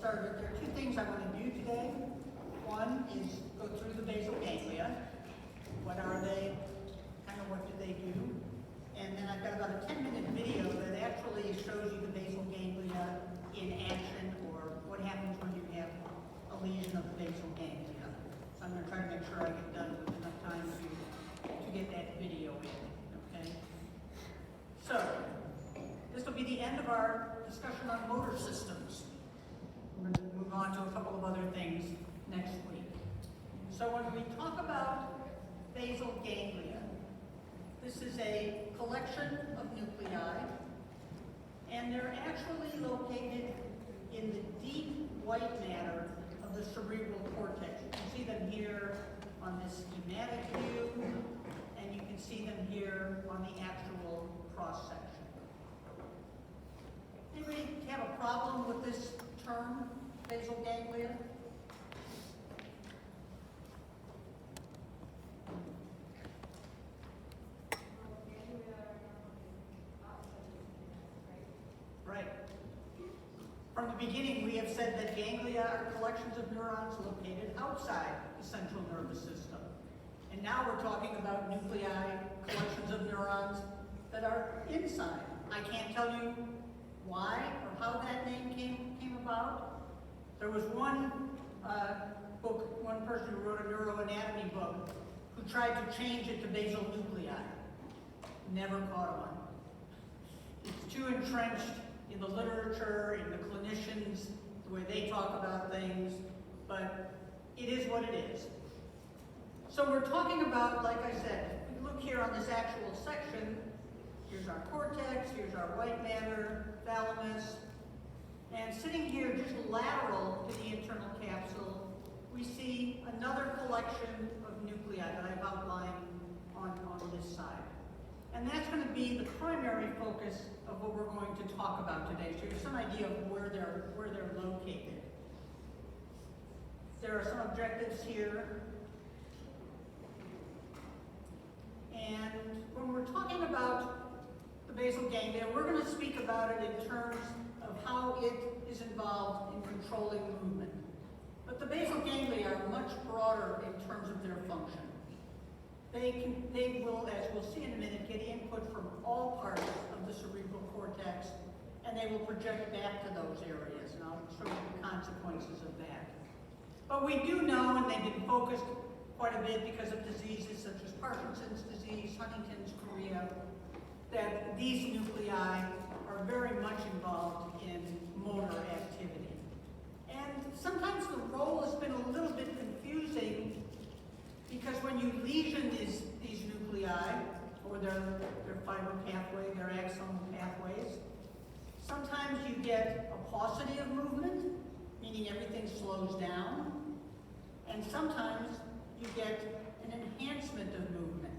started, there are two things I want to do today. One is go through the basal ganglia. What are they? Kind of what do they do? And then I've got about a 10-minute video that actually shows you the basal ganglia in action, or what happens when you have a lesion of the basal ganglia. So I'm going to try to make sure I get done with enough time to get that video in. Okay? So, this will be the end of our discussion on motor systems. We're going to move on to a couple of other things next week. So when we talk about basal ganglia, this is a collection of nuclei, and they're actually located in the deep white matter of the cerebral cortex. You can see them here on this schematic view, and you can see them here on the actual cross-section. Anybody have a problem with this term, basal ganglia? Right. From the beginning, we have said that ganglia are collections of neurons located outside the central nervous system. And now we're talking about nuclei, collections of neurons that are inside. I can't tell you why or how that name came about. There was one one person who wrote a neuroanatomy book who tried to change it to basal nuclei. Never caught on. It's too entrenched in the literature, in the clinicians, the way they talk about things, but it is what it is. So we're talking about, like I said, if we look here on this actual section, here's our cortex, here's our white matter, thalamus, and sitting here just lateral to the internal capsule, we see another collection of nuclei that I've outlined on this side. And that's going to be the primary focus of what we're going to talk about today, so you have some idea of where they're located. There are some objectives here. And when we're talking about the basal ganglia, we're going to speak about it in terms of how it is involved in controlling movement. But the basal ganglia are much broader in terms of their function. They will, as we'll see in a minute, get input from all parts of the cerebral cortex, and they will project back to those areas, and I'll show you the consequences of that. But we do know, and they've been focused quite a bit because of diseases such as Parkinson's disease, Huntington's chorea, that these nuclei are very much involved in motor activity. And sometimes the role has been a little bit confusing because when you lesion these nuclei, or their fiber pathway, their axonal pathways, sometimes you get a paucity of movement, meaning everything slows down, and sometimes you get an enhancement of movement.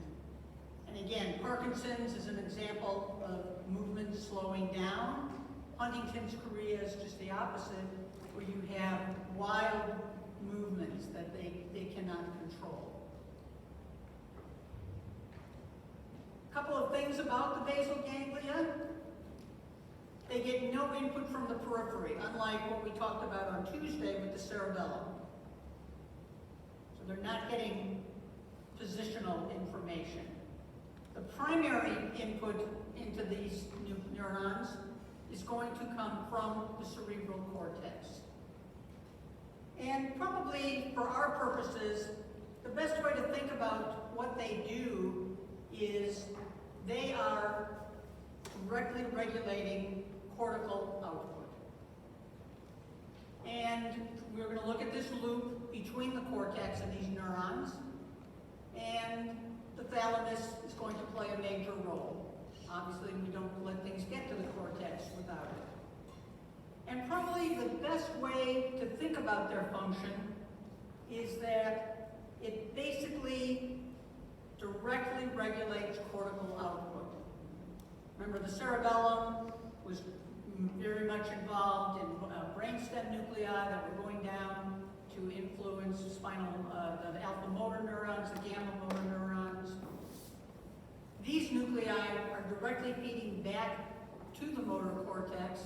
And again, Parkinson's is an example of movement slowing down. Huntington's chorea is just the opposite, where you have wild movements that they cannot control. A couple of things about the basal ganglia. They get no input from the periphery, unlike what we talked about on Tuesday with the cerebellum. So they're not getting positional information. The primary input into these neurons is going to come from the cerebral cortex. And probably for our purposes, the best way to think about what they do is they are directly regulating cortical output. And we're going to look at this loop between the cortex and these neurons, and the thalamus is going to play a major role. Obviously, we don't let things get to the cortex without it. And probably the best way to think about their function is that it basically directly regulates cortical output. Remember, the cerebellum was very much involved in brainstem nuclei that were going down to influence the alpha motor neurons, the gamma motor neurons. These nuclei are directly feeding back to the motor cortex,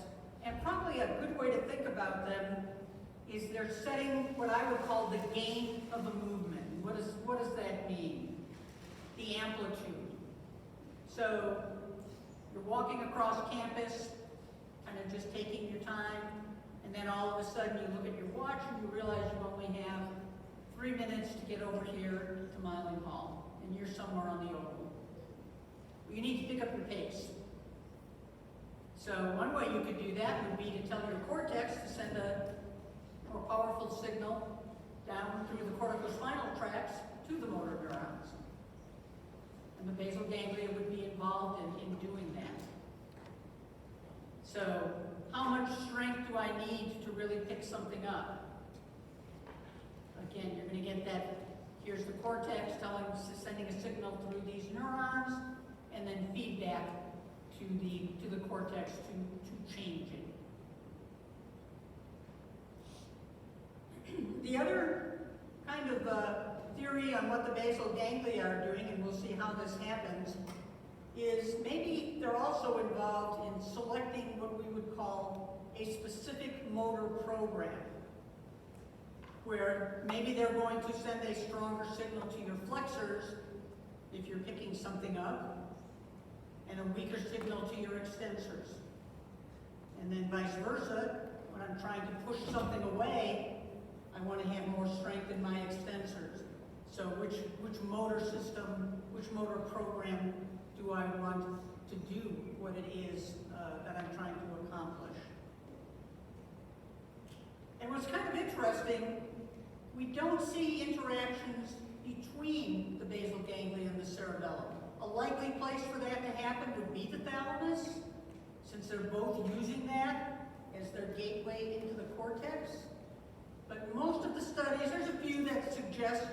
and probably a good way to think about them is they're setting what I would call the gain of a movement. What does that mean? The amplitude. So you're walking across campus, kind of just taking your time, and then all of a sudden you look at your watch and you realize you only have 3 minutes to get over here to Miling Hall, and you're somewhere on the oval. You need to pick up your pace. So one way you could do that would be to tell your cortex to send a more powerful signal down through the corticospinal tracts to the motor neurons. And the basal ganglia would be involved in doing that. So how much strength do I need to really pick something up? Again, you're going to get that, here's the cortex sending a signal through these neurons, and then feedback to the cortex to change it. The other kind of theory on what the basal ganglia are doing, and we'll see how this happens, is maybe they're also involved in selecting what we would call a specific motor program, where maybe they're going to send a stronger signal to your flexors if you're picking something up, and a weaker signal to your extensors. And then vice versa, when I'm trying to push something away, I want to have more strength in my extensors. So which motor system, which motor program do I want to do what it is that I'm trying to accomplish? And what's kind of interesting, we don't see interactions between the basal ganglia and the cerebellum. A likely place for that to happen would be the thalamus, since they're both using that as their gateway into the cortex. But most of the studies, there's a few that suggest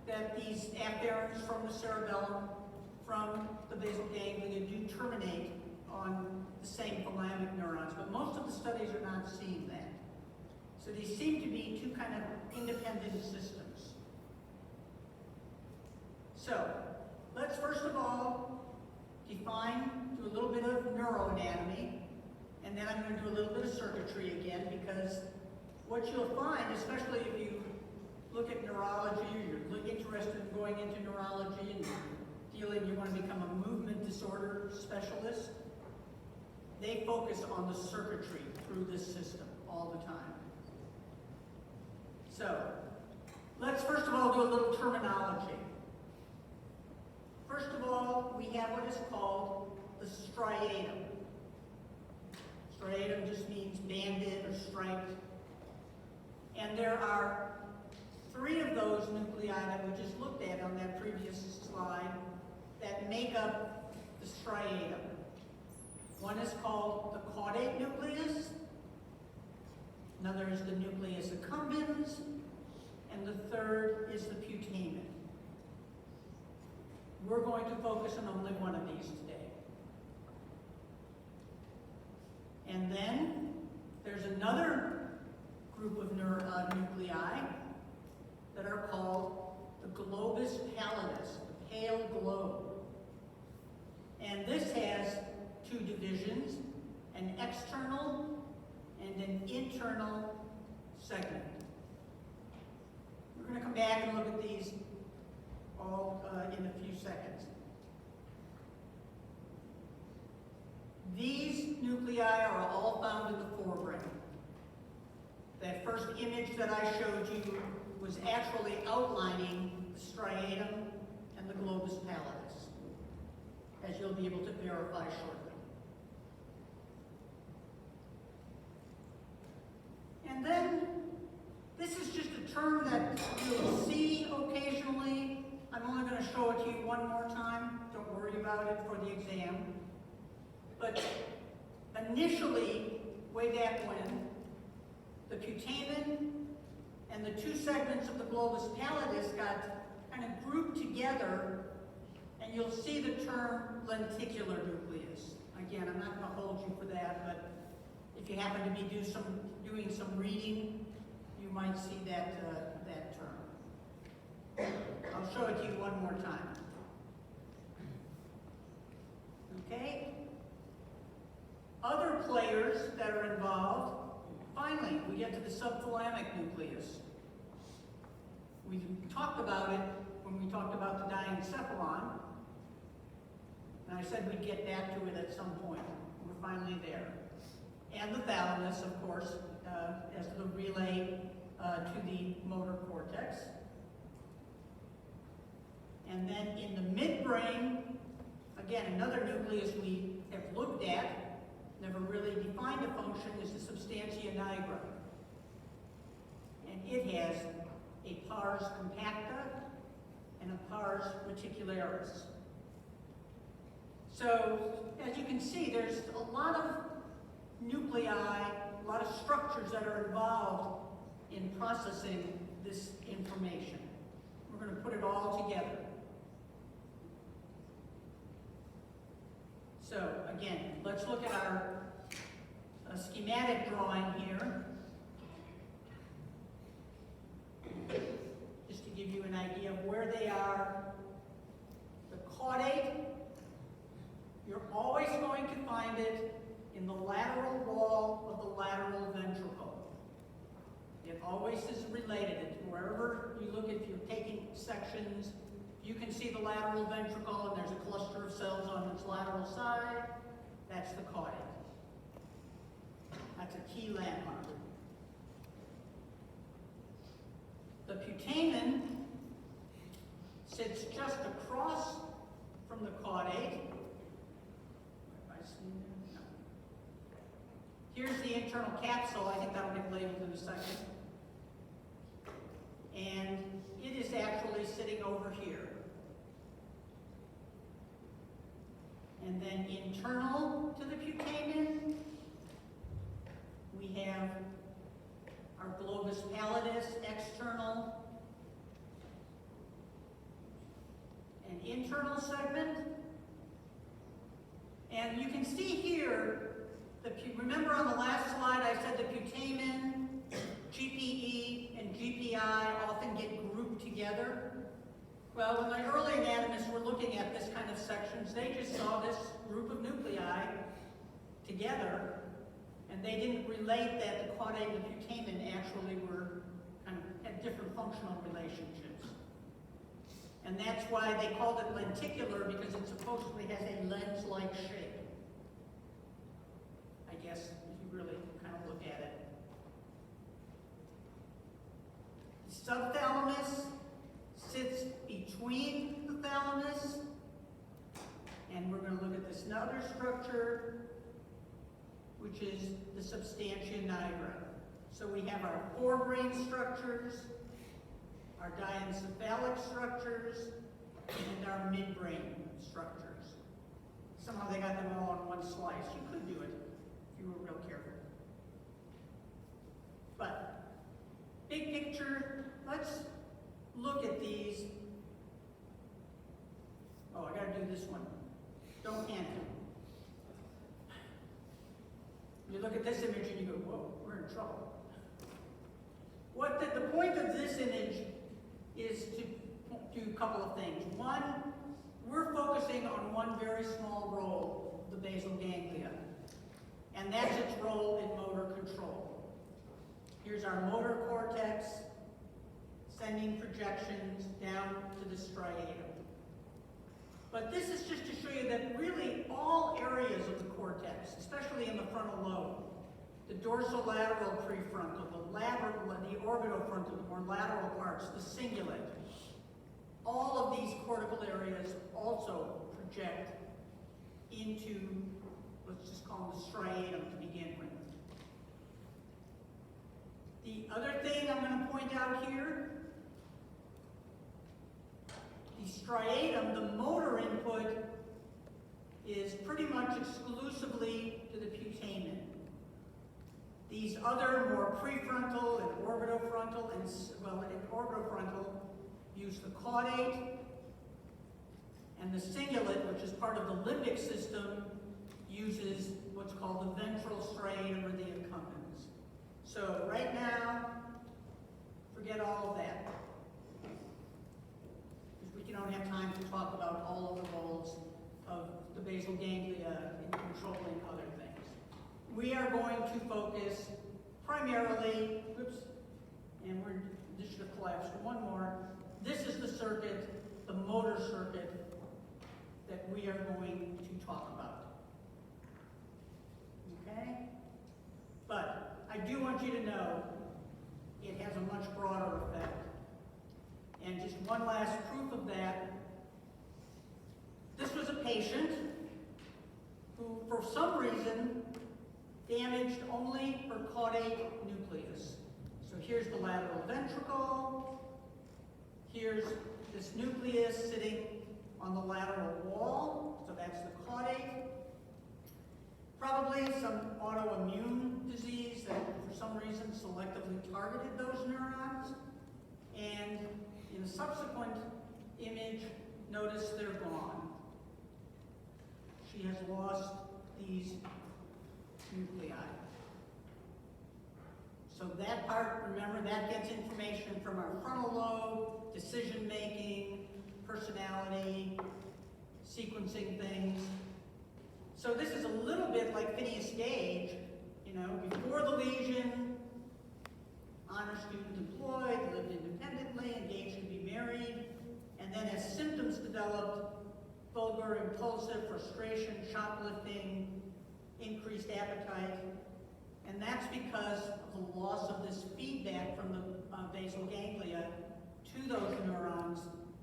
that these afferents from the cerebellum, from the basal ganglia, do terminate on the same thalamic neurons, but most of the studies are not seeing that. So these seem to be two kind of independent systems. So, let's first of all define, do a little bit of neuroanatomy, and then I'm going to do a little bit of circuitry again, because what you'll find, especially if you look at neurology, or you're interested in going into neurology and feeling you want to become a movement disorder specialist, they focus on the circuitry through this system all the time. So, let's first of all do a little terminology. First of all, we have what is called the striatum. Striatum just means banded or striped. And there are 3 of those nuclei that we just looked at on that previous slide that make up the striatum. One is called the caudate nucleus, another is the nucleus accumbens, and the third is the putamen. We're going to focus on only one of these today. And then there's another group of nuclei that are called the globus pallidus, the pale globe. And this has 2 divisions, an external and an internal segment. We're going to come back and look at these all in a few seconds. These nuclei are all found in the forebrain. That first image that I showed you was actually outlining the striatum and the globus pallidus, as you'll be able to verify shortly. And then, this is just a term that you'll see occasionally. I'm only going to show it to you one more time. Don't worry about it for the exam. But initially, way back when, the putamen and the 2 segments of the globus pallidus got kind of grouped together, and you'll see the term lenticular nucleus. Again, I'm not going to hold you for that, but if you happen to be doing some reading, you might see that term. I'll show it to you one more time. Okay? Other players that are involved Finally, we get to the subthalamic nucleus. We talked about it when we talked about the diencephalon, and I said we'd get back to it at some point. We're finally there. And the thalamus, of course, as the relay to the motor cortex. And then in the midbrain, again, another nucleus we have looked at, never really defined a function, is the substantia nigra. And it has a pars compacta and a pars reticularis. So, as you can see, there's a lot of nuclei, a lot of structures that are involved in processing this information. We're going to put it all together. So, again, let's look at our schematic drawing here. Just to give you an idea of where they are. The caudate, you're always going to find it in the lateral wall of the lateral ventricle. It always is related. It's wherever you look, if you're taking sections, you can see the lateral ventricle and there's a cluster of cells on its lateral side. That's the caudate. That's a key landmark. The putamen sits just across from the caudate. No. Here's the internal capsule. I think that'll get labeled in a second. And it is actually sitting over here. And then internal to the putamen, we have our globus pallidus, external and internal segment. And you can see here, remember on the last slide I said the putamen, GPE, and GPI often get grouped together? Well, when the early anatomists were looking at this kind of sections, they just saw this group of nuclei together, and they didn't relate that the caudate and the putamen actually were kind of had different functional relationships. And that's why they called it lenticular, because it supposedly has a lens-like shape. I guess, if you really kind of look at it. The subthalamus sits between the thalamus, and we're going to look at this other structure, which is the substantia nigra. So we have our forebrain structures, our diencephalic structures, and our midbrain structures. Somehow they got them all on one slice. You could do it if you were real careful. But, big picture, let's look at these. Oh, I gotta do this one. Don't hand it. You look at this image and you go, whoa, we're in trouble. The point of this image is to do a couple of things. One, we're focusing on one very small role of the basal ganglia, and that's its role in motor control. Here's our motor cortex, sending projections down to the striatum. But this is just to show you that really all areas of the cortex, especially in the frontal lobe, the dorsolateral prefrontal, the orbitofrontal, the more lateral parts, the cingulate, all of these cortical areas also project into, let's just call them the striatum to begin with. The other thing I'm going to point out here, the striatum, the motor input, is pretty much exclusively to the putamen. These other more prefrontal and orbitofrontal, and orbitofrontal use the caudate, and the cingulate, which is part of the limbic system, uses what's called the ventral striatum or the accumbens. So right now, forget all of that. Because we don't have time to talk about all of the roles of the basal ganglia in controlling other things. We are going to focus primarily, oops, and this should have collapsed one more. This is the circuit, the motor circuit, that we are going to talk about. Okay? But I do want you to know it has a much broader effect. And just one last proof of that, this was a patient who, for some reason, damaged only her caudate nucleus. So here's the lateral ventricle. Here's this nucleus sitting on the lateral wall. So that's the caudate. Probably some autoimmune disease that, for some reason, selectively targeted those neurons. And in a subsequent image, notice they're gone. She has lost these nuclei. So that part, remember, that gets information from our frontal lobe, decision making, personality, sequencing things. So this is a little bit like Phineas Gage, you know, before the lesion, honor student employed, lived independently, engaged to be married, and then as symptoms developed, vulgar, impulsive, frustration, shoplifting, increased appetite, and that's because of the loss of this feedback from the basal ganglia to those neurons.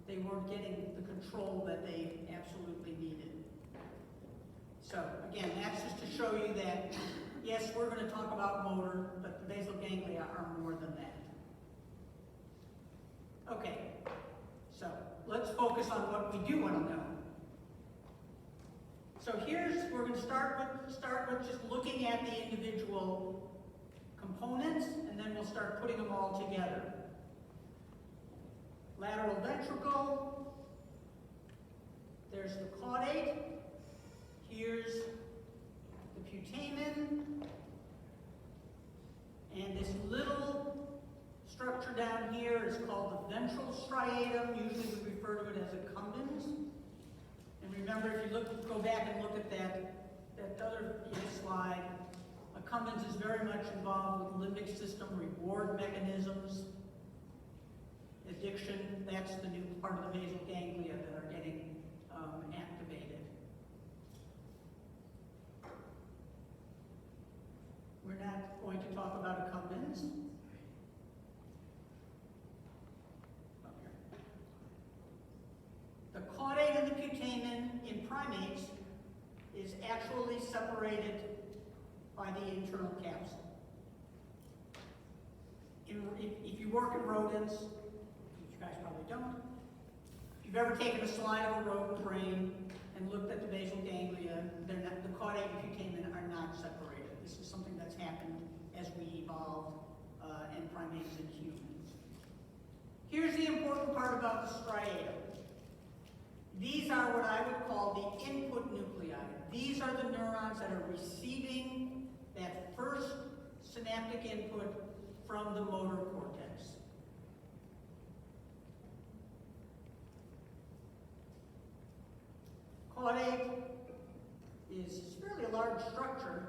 They weren't getting the control that they absolutely needed. So again, that's just to show you that, yes, we're going to talk about motor, but the basal ganglia are more than that. Okay, so let's focus on what we do want to know. So we're going to start with just looking at the individual components, and then we'll start putting them all together. Lateral ventricle, there's the caudate, here's the putamen, and this little structure down here is called the ventral striatum. Usually we refer to it as accumbens. And remember, if you go back and look at that other slide, accumbens is very much involved with limbic system reward mechanisms, addiction. That's the new part of the basal ganglia that are getting activated. We're not going to talk about accumbens. The caudate and the putamen in primates is actually separated by the internal capsule. If you work in rodents, which you guys probably don't, if you've ever taken a slide of a rodent brain and looked at the basal ganglia, the caudate and putamen are not separated. This is something that's happened as we evolved in primates and humans. Here's the important part about the striatum. These are what I would call the input nuclei. These are the neurons that are receiving that first synaptic input from the motor cortex. Caudate is fairly a large structure.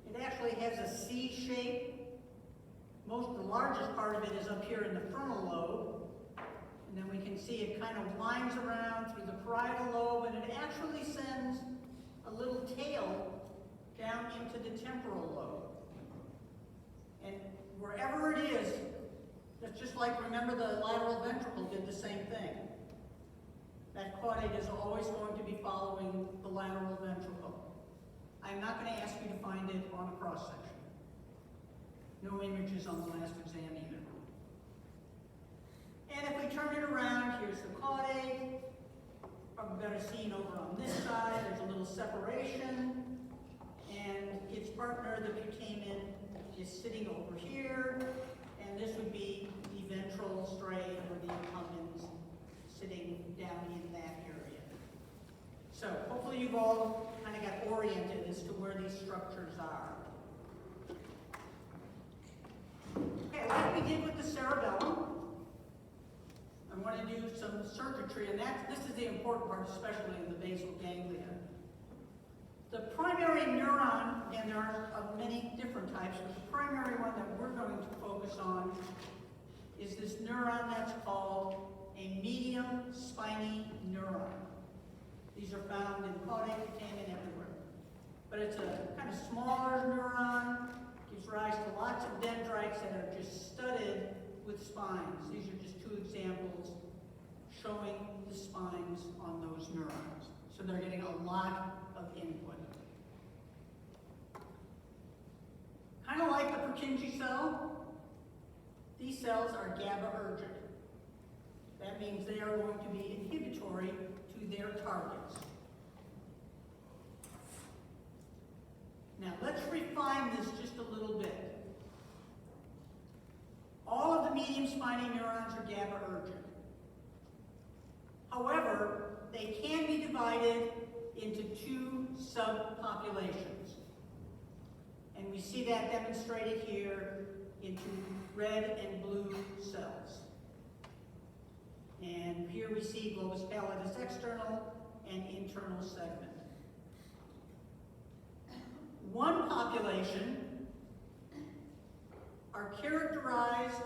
It actually has a C shape. The largest part of it is up here in the frontal lobe. And then we can see it kind of winds around through the parietal lobe, and it actually sends a little tail down into the temporal lobe. And wherever it is, that's just like, remember the lateral ventricle did the same thing. That caudate is always going to be following the lateral ventricle. I'm not going to ask you to find it on a cross-section. No images on the last exam either. And if we turn it around, here's the caudate. Probably better seen over on this side. There's a little separation. And its partner, the putamen, is sitting over here. And this would be the ventral striatum or the accumbens sitting down in that area. So hopefully you've all kind of got oriented as to where these structures are. Okay, like we did with the cerebellum, I want to do some circuitry, and this is the important part, especially in the basal ganglia. The primary neuron, and there are many different types, but the primary one that we're going to focus on is this neuron that's called a medium spiny neuron. These are found in caudate, putamen, everywhere. But it's a kind of smaller neuron, gives rise to lots of dendrites that are just studded with spines. These are just two examples showing the spines on those neurons. So they're getting a lot of input. Kind of like the Purkinje cell, these cells are GABAergic. That means they are going to be inhibitory to their targets. Now let's refine this just a little bit. All of the medium spiny neurons are GABAergic. However, they can be divided into two subpopulations. And we see that demonstrated here into red and blue cells. And here we see globus pallidus external and internal segment. One population are characterized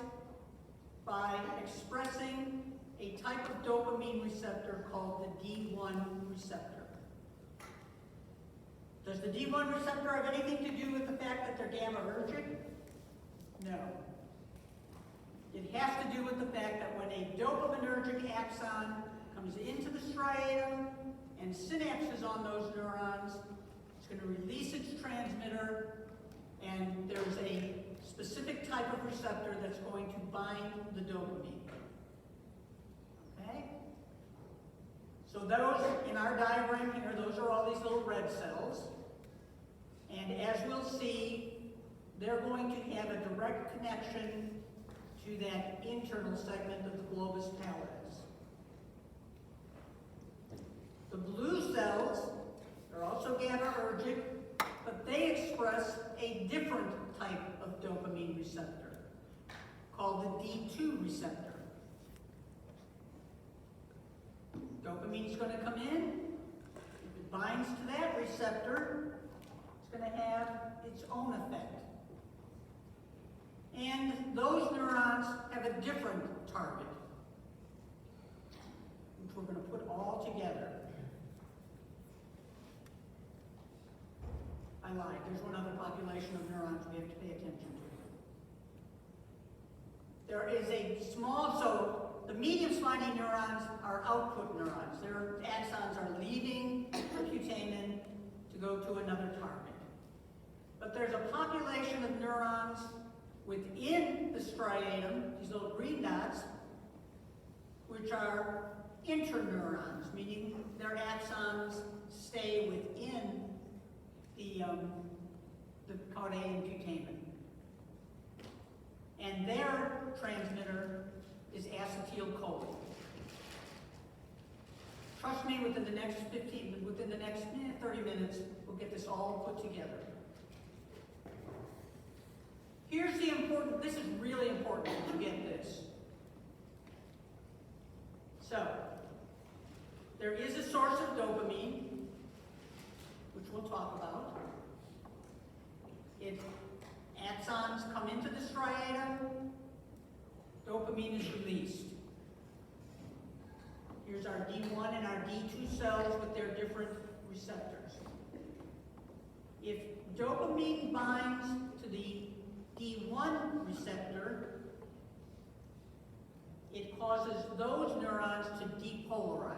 by expressing a type of dopamine receptor called the D1 receptor. Does the D1 receptor have anything to do with the fact that they're GABAergic? No. It has to do with the fact that when a dopaminergic axon comes into the striatum and synapses on those neurons, it's going to release its transmitter, and there's a specific type of receptor that's going to bind the dopamine. Okay? So those, in our diagram here, those are all these little red cells. And as we'll see, they're going to have a direct connection to that internal segment of the globus pallidus. The blue cells are also GABAergic, but they express a different type of dopamine receptor called the D2 receptor. Dopamine is going to come in. If it binds to that receptor, it's going to have its own effect. And those neurons have a different target, which we're going to put all together. I lied. There's one other population of neurons we have to pay attention to. There is a small, so the medium spiny neurons are output neurons. Their axons are leaving the putamen to go to another target. But there's a population of neurons within the striatum, these little green dots, which are interneurons, meaning their axons stay within the caudate and putamen. And their transmitter is acetylcholine. Trust me, within the next 30 minutes, we'll get this all put together. Here's the important, this is really important to get this. So, there is a source of dopamine, which we'll talk about. Axons come into the striatum, dopamine is released. Here's our D1 and our D2 cells with their different receptors. If dopamine binds to the D1 receptor, it causes those neurons to depolarize.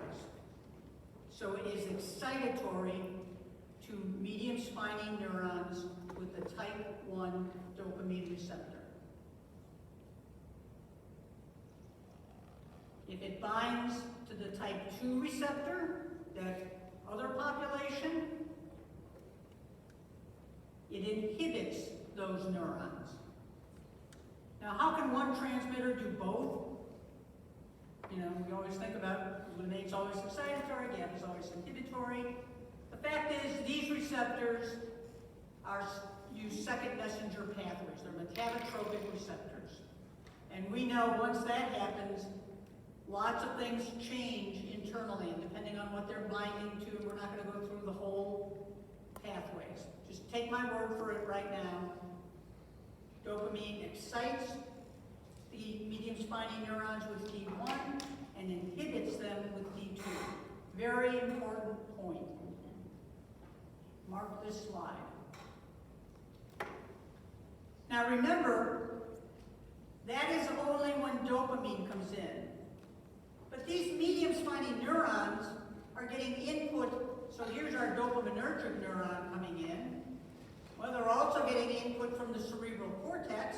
So it is excitatory to medium spiny neurons with the type 1 dopamine receptor. If it binds to the type 2 receptor, that other population, it inhibits those neurons. Now, how can one transmitter do both? You know, we always think about glutamate always excitatory, GABA is always inhibitory. The fact is, these receptors use second messenger pathways. They're metabotropic receptors. And we know once that happens, lots of things change internally, and depending on what they're binding to, we're not going to go through the whole pathways. Just take my word for it right now. Dopamine excites the medium spiny neurons with D1 and inhibits them with D2. Very important point. Mark this slide. Now remember, that is only when dopamine comes in. But these medium spiny neurons are getting input. So here's our dopaminergic neuron coming in. Well, they're also getting input from the cerebral cortex,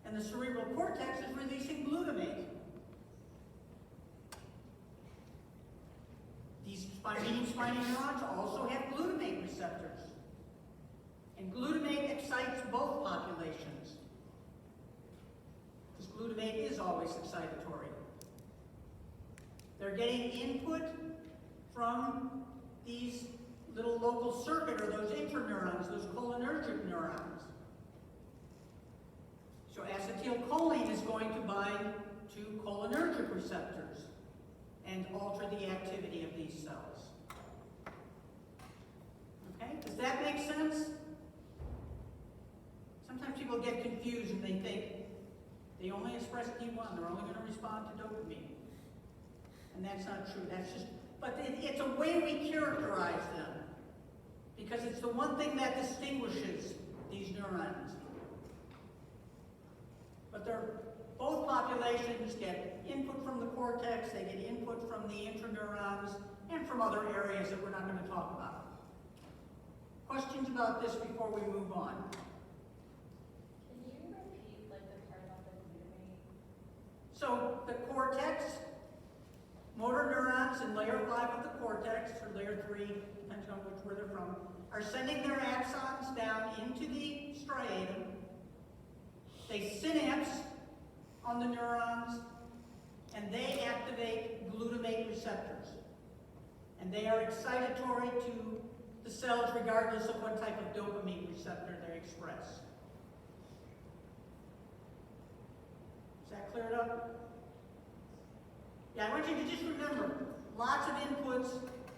and the cerebral cortex is releasing glutamate. These medium spiny neurons also have glutamate receptors. And glutamate excites both populations, because glutamate is always excitatory. They're getting input from these little local circuit, or those interneurons, those cholinergic neurons. So acetylcholine is going to bind to cholinergic receptors and alter the activity of these cells. Okay, does that make sense? Sometimes people get confused and they think they only express D1, they're only going to respond to dopamine. And that's not true, that's just, but it's a way we characterize them, because it's the one thing that distinguishes these neurons. But both populations get input from the cortex, they get input from the interneurons, and from other areas that we're not going to talk about. Questions about this before we move on? Can you repeat the part about the glutamate? So the cortex, motor neurons in layer 5 of the cortex, or layer 3, depends on where they're from, are sending their axons down into the striatum. They synapse on the neurons, and they activate glutamate receptors. And they are excitatory to the cells regardless of what type of dopamine receptor they express. Is that cleared up? Yeah, I want you to just remember, lots of inputs.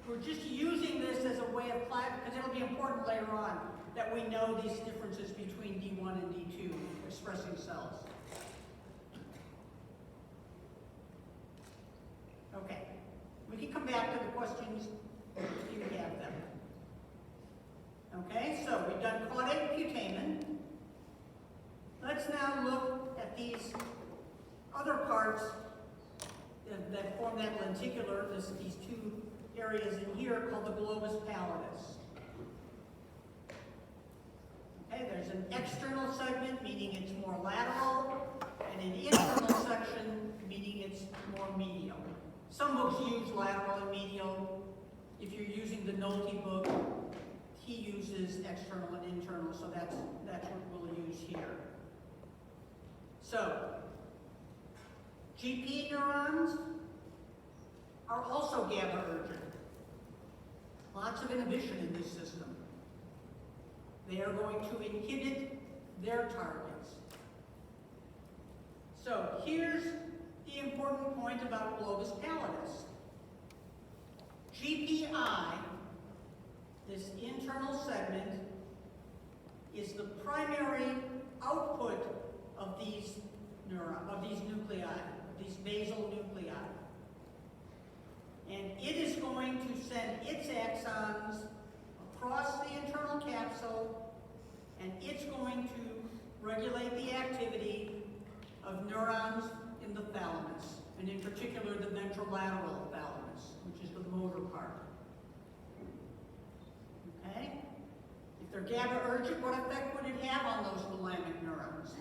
We're just using this as a way of class, because it'll be important later on that we know these differences between D1 and D2 expressing cells. Okay, we can come back to the questions if you have them. Okay, so we've done caudate putamen. Let's now look at these other parts that form that lenticular, these two areas in here called the globus pallidus. Okay, there's an external segment, meaning it's more lateral, and an internal section, meaning it's more medial. Some books use lateral and medial. If you're using the Nolte book, he uses external and internal, so that's what we'll use here. So, GP neurons are also GABAergic. Lots of inhibition in this system. They are going to inhibit their targets. So here's the important point about globus pallidus. GPI, this internal segment, is the primary output of these nuclei, these basal nuclei. And it is going to send its axons across the internal capsule, and it's going to regulate the activity of neurons in the thalamus, and in particular the ventrolateral thalamus, which is the motor part. Okay? If they're GABAergic, what effect would it have on those thalamic neurons?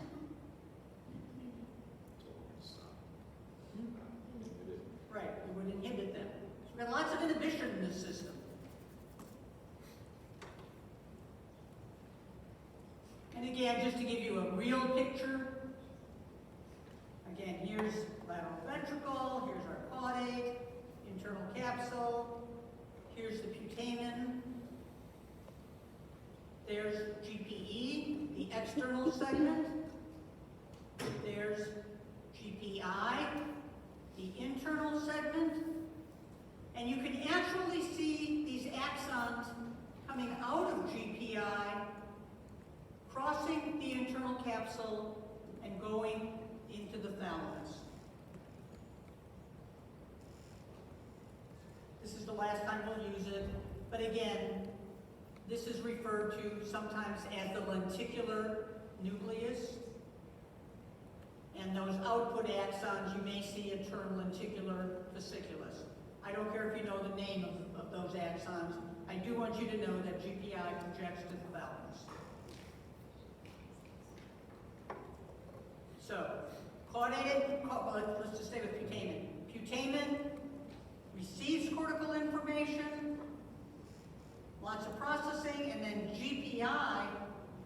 Right, it would inhibit them. So we've got lots of inhibition in this system. And again, just to give you a real picture, again, here's lateral ventricle, here's our caudate, internal capsule, here's the putamen, there's GPE, the external segment, there's GPI, the internal segment, and you can actually see these axons coming out of GPI, crossing the internal capsule, and going into the thalamus. This is the last time we'll use it, but again, this is referred to sometimes as the lenticular nucleus. And those output axons, you may see a term lenticular fasciculus. I don't care if you know the name of those axons. I do want you to know that GPI projects to the thalamus. So, let's just stay with putamen. Putamen receives cortical information, lots of processing, and then GPI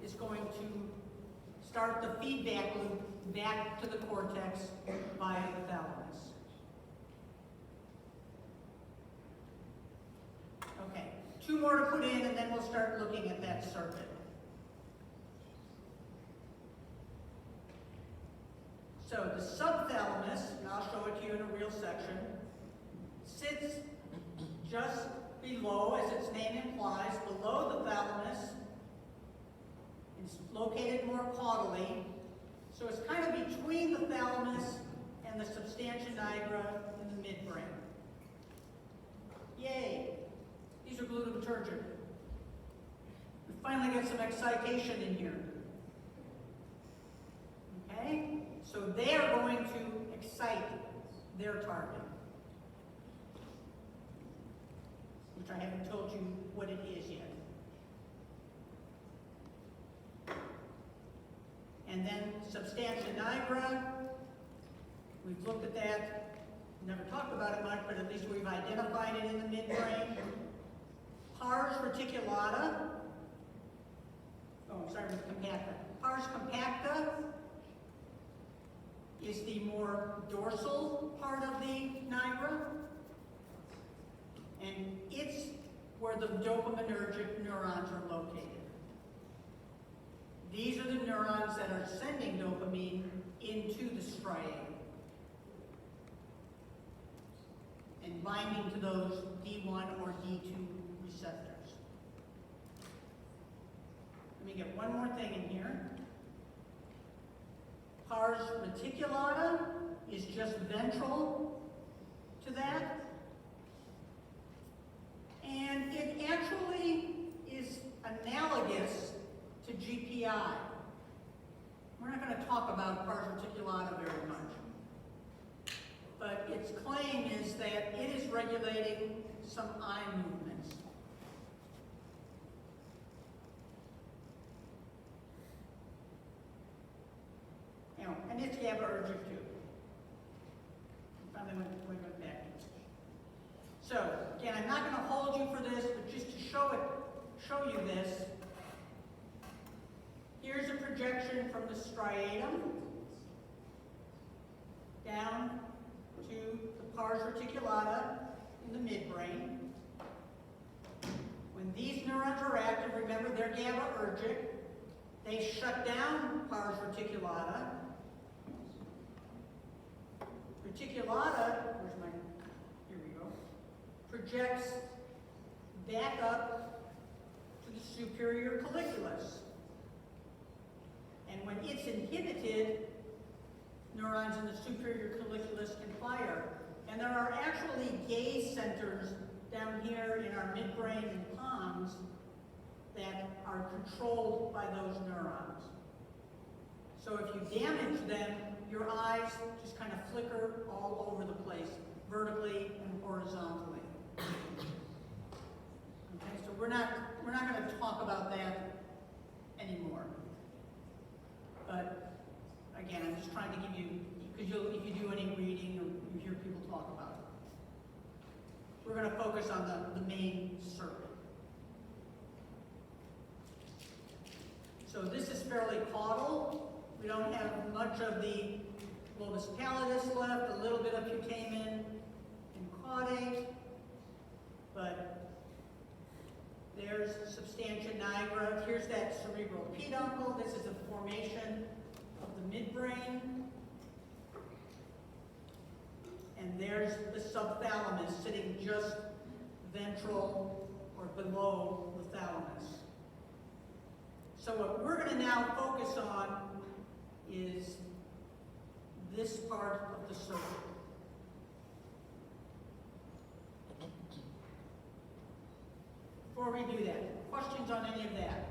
is going to start the feedback loop back to the cortex via the thalamus. Okay, 2 more to put in, and then we'll start looking at that circuit. So the subthalamus, and I'll show it to you in a real section, sits just below, as its name implies, below the thalamus. It's located more caudally, so it's kind of between the thalamus and the substantia nigra in the midbrain. Yay! These are glutamatergic. We finally get some excitation in here. Okay? So they are going to excite their target, which I haven't told you what it is yet. And then substantia nigra, we've looked at that, never talked about it much, but at least we've identified it in the midbrain. Pars reticulata, oh, sorry, with compacta. Pars compacta is the more dorsal part of the nigra, and it's where the dopaminergic neurons are located. These are the neurons that are sending dopamine into the striatum and binding to those D1 or D2 receptors. Let me get one more thing in here. Pars reticulata is just ventral to that. And it actually is analogous to GPI. We're not going to talk about pars reticulata very much. But its claim is that it is regulating some eye movements. And it's GABAergic too. Finally went back to it. So, again, I'm not going to hold you for this, but just to show you this, here's a projection from the striatum down to the pars reticulata in the midbrain. When these neurons are active, remember they're GABAergic, they shut down pars reticulata. Reticulata, here we go, projects back up to the superior colliculus. And when it's inhibited, neurons in the superior colliculus can fire. And there are actually gaze centers down here in our midbrain and pons that are controlled by those neurons. So if you damage them, your eyes just kind of flicker all over the place, vertically and horizontally. Okay, so we're not going to talk about that anymore. But again, I'm just trying to give you, because if you do any reading or you hear people talk about it, we're going to focus on the main circuit. So this is fairly caudal. We don't have much of the lobus pallidus left, a little bit of putamen and caudate, but there's substantia nigra. Here's that cerebral peduncle. This is a formation of the midbrain. And there's the subthalamus sitting just ventral or below the thalamus. So what we're going to now focus on is this part of the circuit. Before we do that, questions on any of that?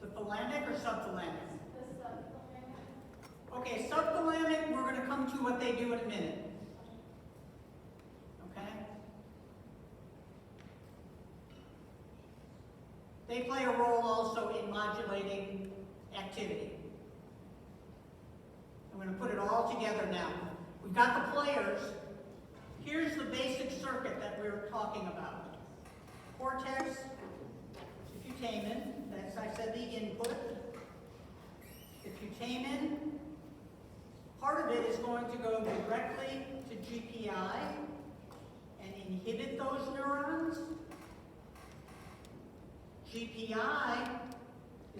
The thalamic or subthalamic? The subthalamic. Okay, subthalamic, we're going to come to what they do in a minute. Okay? They play a role also in modulating activity. I'm going to put it all together now. We've got the players. Here's the basic circuit that we're talking about. Cortex, putamen, that's, I said, the input. The putamen, part of it is going to go directly to GPI and inhibit those neurons. GPI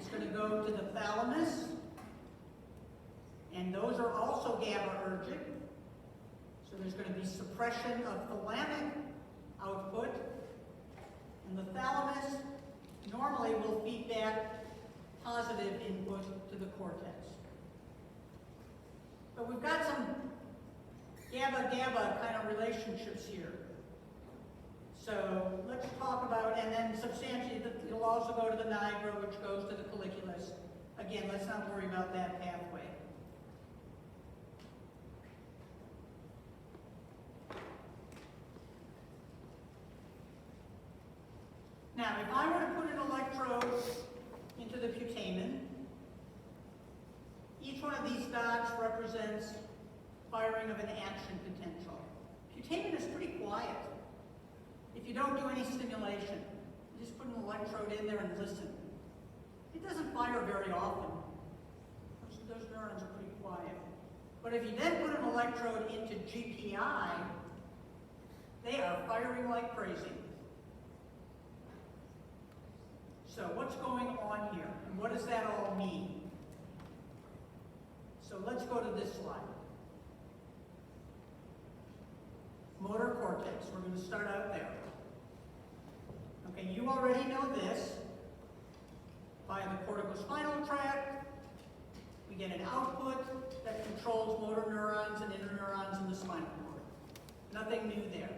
is going to go to the thalamus, and those are also GABAergic. So there's going to be suppression of thalamic output, and the thalamus normally will feed back positive input to the cortex. But we've got some GABA-GABA kind of relationships here. So let's talk about, and then substantially, it'll also go to the nigra, which goes to the colliculus. Again, let's not worry about that pathway. Now, if I were to put an electrode into the putamen, each one of these dots represents firing of an action potential. Putamen is pretty quiet. If you don't do any stimulation, you just put an electrode in there and listen. It doesn't fire very often. Those neurons are pretty quiet. But if you then put an electrode into GPI, they are firing like crazy. So what's going on here? And what does that all mean? So let's go to this slide. Motor cortex, we're going to start out there. Okay, you already know this. Via the corticospinal tract, we get an output that controls motor neurons and interneurons in the spinal cord. Nothing new there.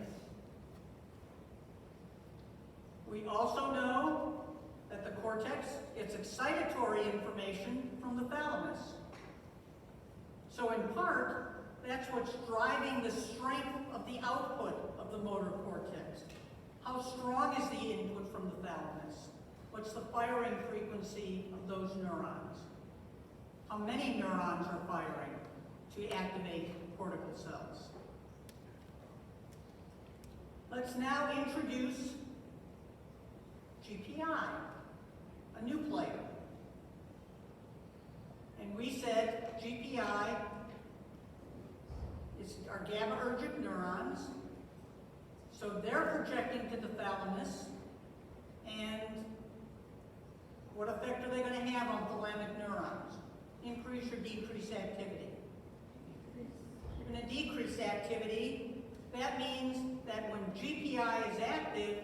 We also know that the cortex gets excitatory information from the thalamus. So in part, that's what's driving the strength of the output of the motor cortex. How strong is the input from the thalamus? What's the firing frequency of those neurons? How many neurons are firing to activate cortical cells? Let's now introduce GPI, a new player. And we said GPI is our GABAergic neurons. So they're projecting to the thalamus, and what effect are they going to have on thalamic neurons? Increase or decrease activity? You're going to decrease activity. That means that when GPI is active,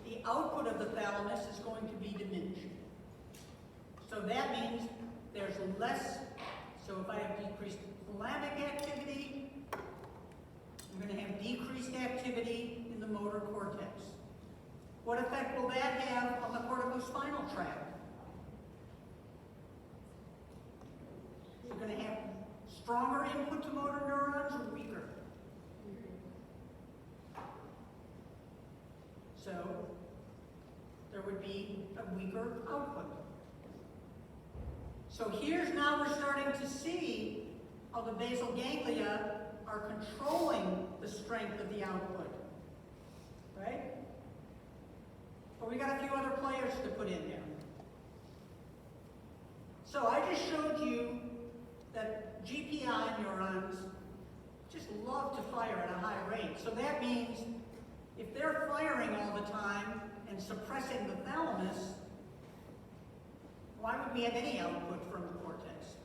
the output of the thalamus is going to be diminished. So that means there's less, so if I have decreased thalamic activity, I'm going to have decreased activity in the motor cortex. What effect will that have on the corticospinal tract? You're going to have stronger input to motor neurons or weaker? So there would be a weaker output. So here's now we're starting to see how the basal ganglia are controlling the strength of the output, right? But we got a few other players to put in there. So I just showed you that GPI neurons just love to fire at a high rate. So that means if they're firing all the time and suppressing the thalamus, why would we have any output from the cortex?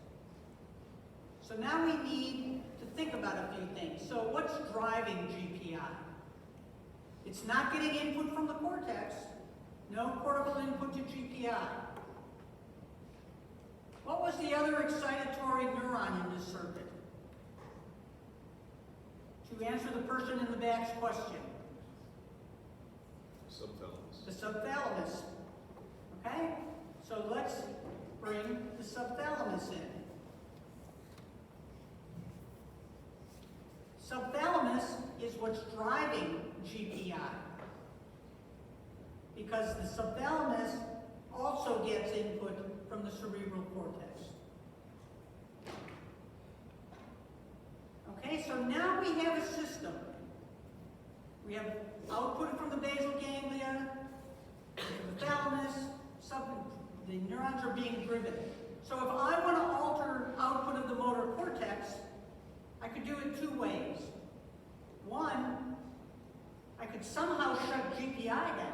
So now we need think about a few things. So what's driving GPI? It's not getting input from the cortex. No cortical input to GPI. What was the other excitatory neuron in this circuit? To answer the person in the back's question. Subthalamus. The subthalamus. Okay? So let's bring the subthalamus in. Subthalamus is what's driving GPI. Because the subthalamus also gets input from the cerebral cortex. Okay, so now we have a system. We have output from the basal ganglia, the thalamus, the neurons are being driven. So if I want to alter output of the motor cortex, I could do it two ways. One, I could somehow shut GPI down.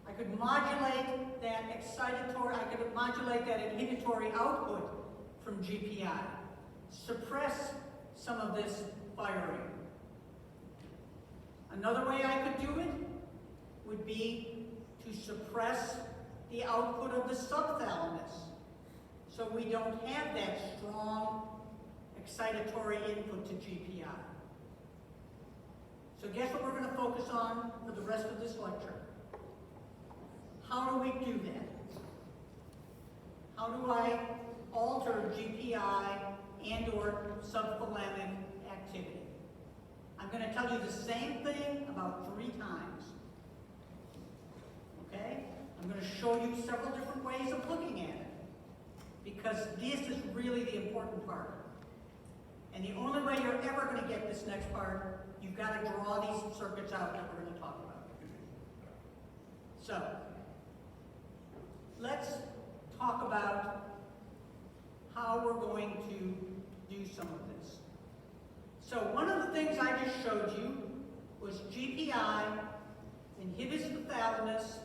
I could modulate that I could modulate that inhibitory output from GPI, suppress some of this firing. Another way I could do it would be to suppress the output of the subthalamus, so we don't have that strong excitatory input to GPI. So guess what we're going to focus on for the rest of this lecture? How do we do that? How do I alter GPI and or subthalamic activity? I'm going to tell you the same thing about 3 times. Okay? I'm going to show you several different ways of looking at it, because this is really the important part. And the only way you're ever going to get this next part, you've got to draw these circuits out that we're going to talk about. So, let's talk about how we're going to do some of this. So one of the things I just showed you was GPI inhibits the thalamus.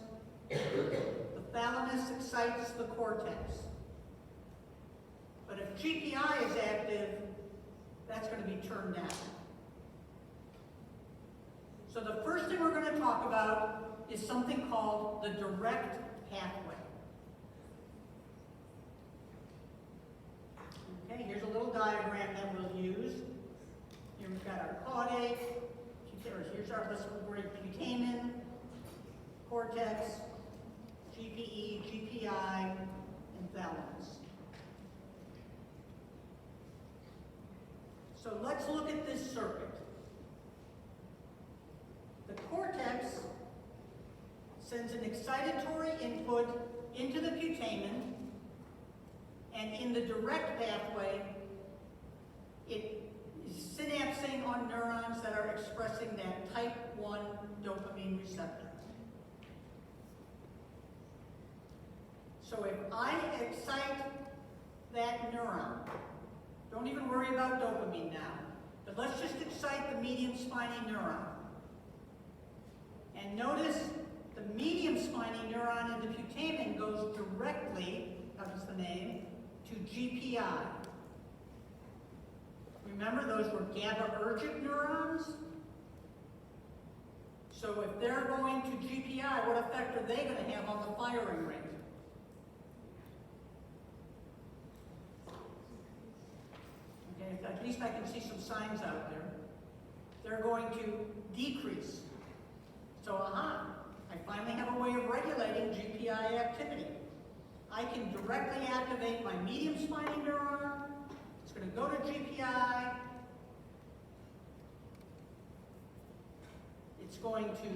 The thalamus excites the cortex. But if GPI is active, that's going to be turned down. So the first thing we're going to talk about is something called the direct pathway. Okay, here's a little diagram that we'll use. Here we've got our caudate. Here's our putamen, cortex, GPE, GPI, and thalamus. So let's look at this circuit. The cortex sends an excitatory input into the putamen, and in the direct pathway, it is synapsing on neurons that are expressing that type 1 dopamine receptor. So if I excite that neuron, don't even worry about dopamine now, but let's just excite the medium spiny neuron. And notice the medium spiny neuron in the putamen goes directly, that's the name, to GPI. Remember, those were GABAergic neurons? So if they're going to GPI, what effect are they going to have on the firing rate? Okay, at least I can see some signs out there. They're going to decrease. So, I finally have a way of regulating GPI activity. I can directly activate my medium spiny neuron. It's going to go to GPI. It's going to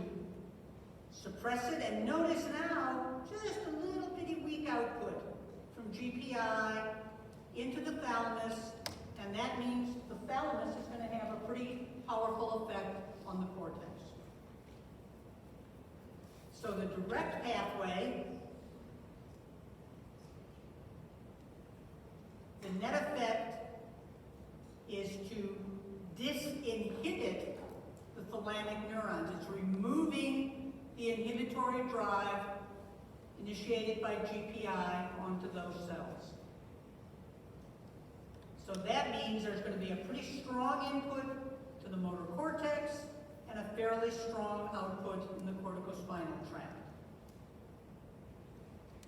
suppress it, and notice now, just a little bitty weak output from GPI into the thalamus, and that means the thalamus is going to have a pretty powerful effect on the cortex. So the direct pathway, the net effect is to disinhibit the thalamic neurons. It's removing the inhibitory drive initiated by GPI onto those cells. So that means there's going to be a pretty strong input to the motor cortex and a fairly strong output in the corticospinal tract.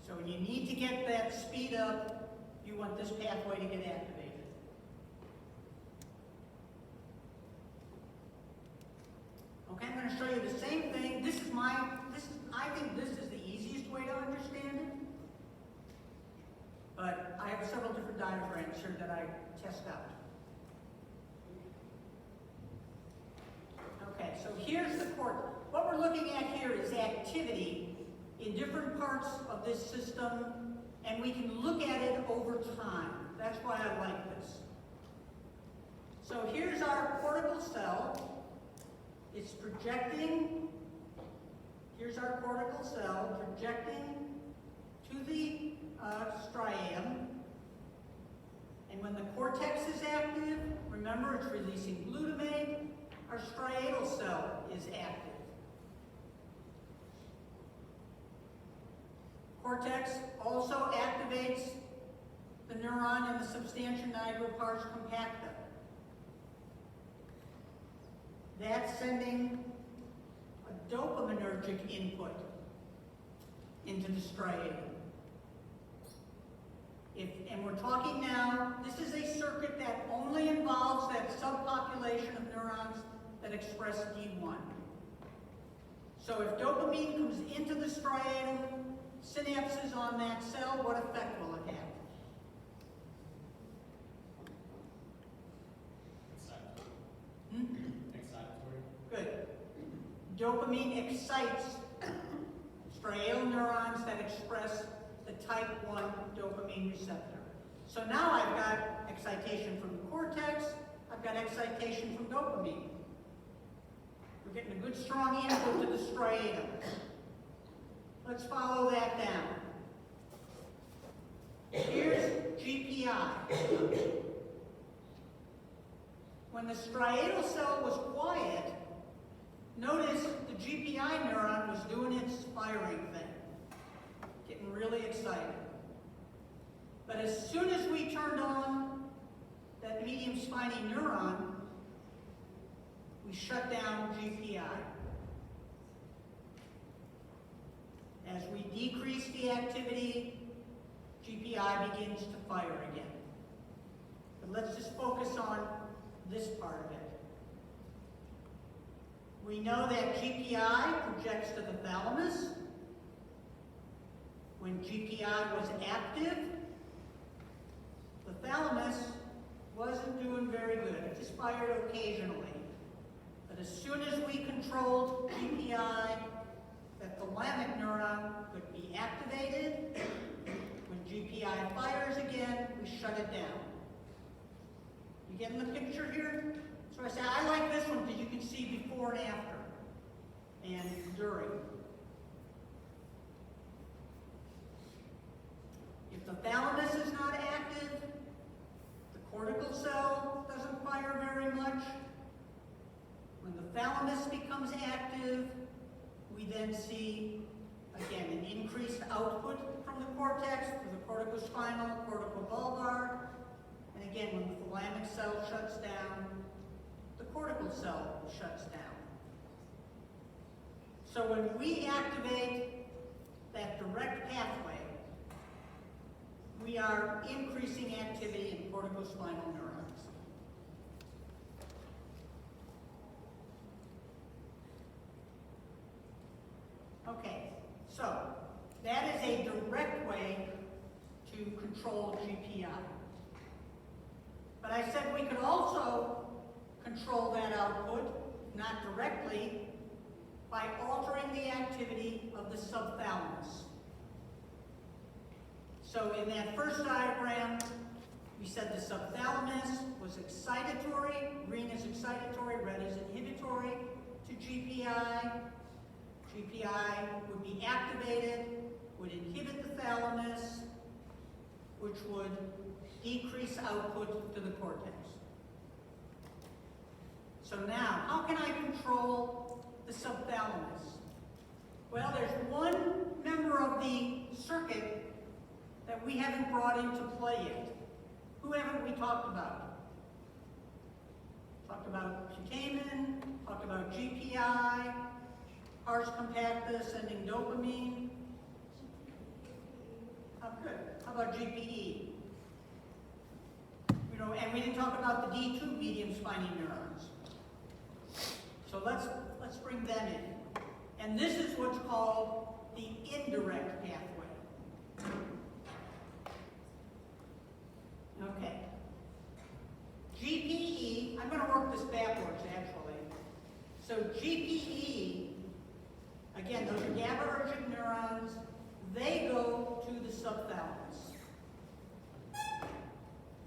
So when you need to get that speed up, you want this pathway to get activated. Okay, I'm going to show you the same thing. I think this is the easiest way to understand it. But I have several different diagrams here that I test out. Okay, so here's the cortex. What we're looking at here is activity in different parts of this system, and we can look at it over time. That's why I like this. So here's our cortical cell. It's projecting. Here's our cortical cell projecting to the striatum. And when the cortex is active, remember it's releasing glutamate, our striatal cell is active. Cortex also activates the neuron in the substantia nigra pars compacta. That's sending a dopaminergic input into the striatum. And we're talking now, this is a circuit that only involves that subpopulation of neurons that express D1. So if dopamine comes into the striatum, synapses on that cell, what effect will it have? Excitatory. Good. Dopamine excites striatal neurons that express the type 1 dopamine receptor. So now I've got excitation from the cortex, I've got excitation from dopamine. We're getting a good strong input to the striatum. Let's follow that down. Here's GPI. When the striatal cell was quiet, notice the GPI neuron was doing its firing thing, getting really excited. But as soon as we turned on that medium spiny neuron, we shut down GPI. As we decrease the activity, GPI begins to fire again. But let's just focus on this part of it. We know that GPI projects to the thalamus. When GPI was active, the thalamus wasn't doing very good. It just fired occasionally. But as soon as we controlled GPI, that thalamic neuron could be activated. When GPI fires again, we shut it down. You getting the picture here? So I say, I like this one because you can see before and after, and during. If the thalamus is not active, the cortical cell doesn't fire very much. When the thalamus becomes active, we then see, again, an increased output from the cortex to the corticospinal, corticobulbar. And again, when the thalamic cell shuts down, the cortical cell shuts down. So when we activate that direct pathway, we are increasing activity in corticospinal neurons. Okay, so that is a direct way to control GPI. But I said we could also control that output, not directly, by altering the activity of the subthalamus. So in that first diagram, we said the subthalamus was excitatory. Green is excitatory, red is inhibitory to GPI. GPI would be activated, would inhibit the thalamus, which would decrease output to the cortex. So now, how can I control the subthalamus? Well, there's one member of the circuit that we haven't brought into play yet. Who haven't we talked about? Talked about putamen, talked about GPI, pars compacta sending dopamine. Oh, good. How about GPE? You know, and we didn't talk about the D2 medium spiny neurons. So let's bring them in. And this is what's called the indirect pathway. Okay. GPE, I'm going to work this backwards actually. So GPE, again, those are GABAergic neurons, they go to the subthalamus.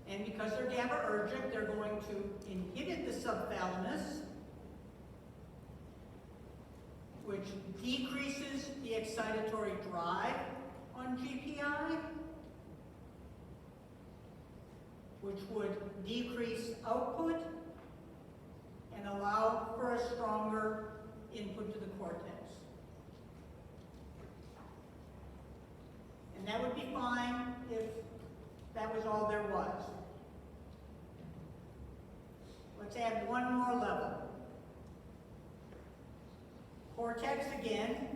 And because they're GABAergic, they're going to inhibit the subthalamus, which decreases the excitatory drive on GPI, which would decrease output and allow for a stronger input to the cortex. And that would be fine if that was all there was. Let's add one more level. Cortex, again,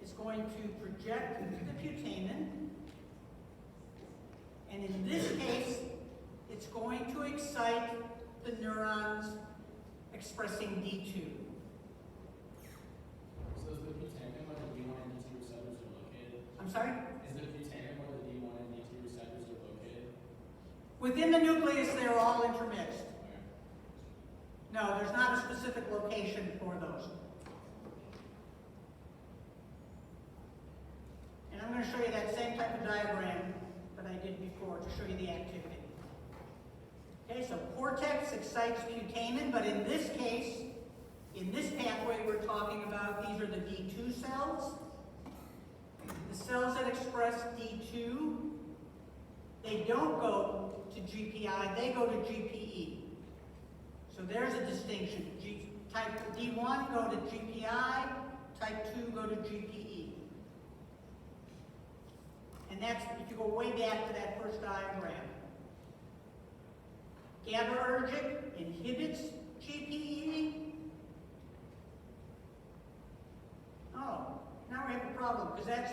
is going to project the putamen. And in this case, it's going to excite the neurons expressing D2. So is the putamen where the D1 and D2 receptors are located? I'm sorry? Is the putamen where the D1 and D2 receptors are located? Within the nucleus, they're all intermixed. Okay. No, there's not a specific location for those. And I'm going to show you that same type of diagram that I did before to show you the activity. Okay, so cortex excites putamen, but in this case, in this pathway we're talking about, these are the D2 cells. The cells that express D2, they don't go to GPI, they go to GPE. So there's a distinction. Type D1 go to GPI, type 2 go to GPE. And that's, if you go way back to that first diagram. GABAergic inhibits GPE. Oh, now we have a problem, because that's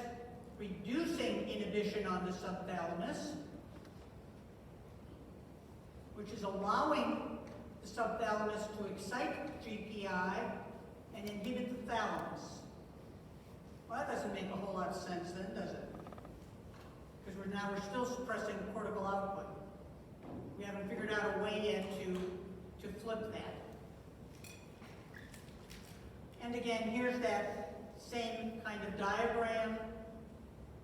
reducing inhibition on the subthalamus, which is allowing the subthalamus to excite GPI and inhibit the thalamus. Well, that doesn't make a whole lot of sense then, does it? Because we're still suppressing cortical output. We haven't figured out a way yet to flip that. And again, here's that same kind of diagram.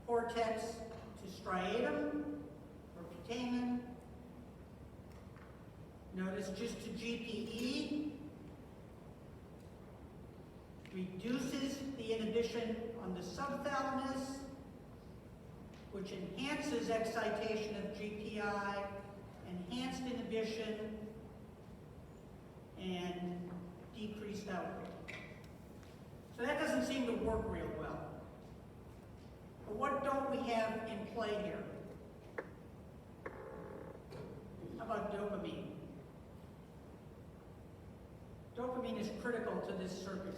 Cortex to striatum, or putamen. Notice just to GPE, reduces the inhibition on the subthalamus, which enhances excitation of GPI, enhanced inhibition, and decreased output. So that doesn't seem to work real well. But what don't we have in play here? How about dopamine? Dopamine is critical to this circuitry.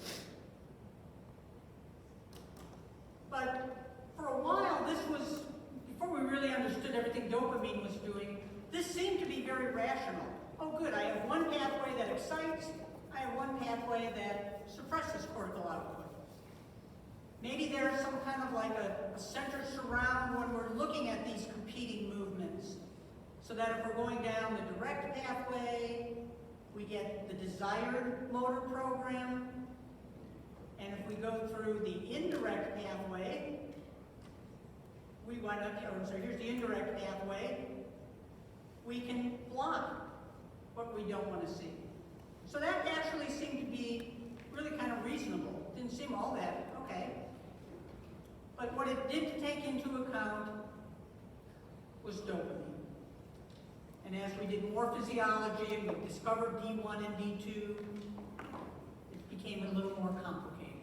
But for a while, this was, before we really understood everything dopamine was doing, this seemed to be very rational. Oh good, I have one pathway that excites, I have one pathway that suppresses cortical output. Maybe there's some kind of like a center surround when we're looking at these competing movements. So that if we're going down the direct pathway, we get the desired motor program. And if we go through the indirect pathway, we wind up, so here's the indirect pathway, we can block what we don't want to see. So that actually seemed to be really kind of reasonable. Didn't seem all that, okay. But what it did take into account was dopamine. And as we did more physiology and we discovered D1 and D2, it became a little more complicated.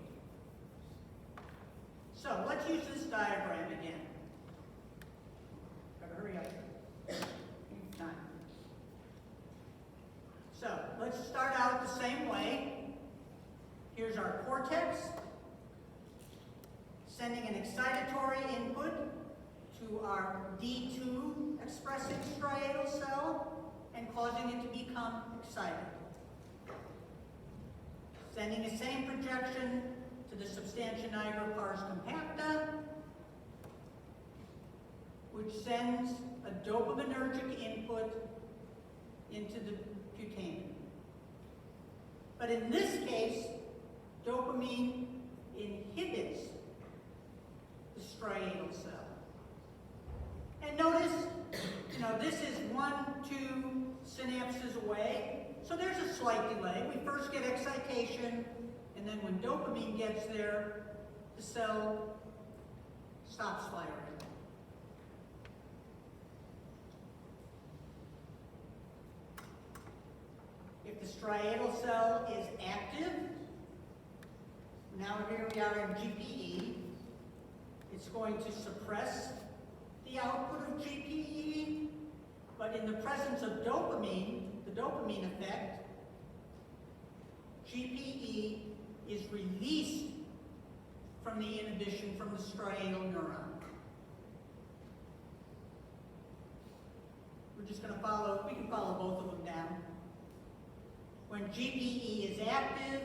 So let's use this diagram again. Gotta hurry up. time. So let's start out the same way. Here's our cortex, sending an excitatory input to our D2 expressing striatal cell and causing it to become excited. Sending the same projection to the substantia nigra pars compacta, which sends a dopaminergic input into the putamen. But in this case, dopamine inhibits the striatal cell. And notice, this is 1-2 synapses away, so there's a slight delay. We first get excitation, and then when dopamine gets there, the cell stops firing. If the striatal cell is active, now here we are in GPE, it's going to suppress the output of GPE, but in the presence of dopamine, the dopamine effect, GPE is released from the inhibition from the striatal neuron. We're just going to follow, we can follow both of them down. When GPE is active,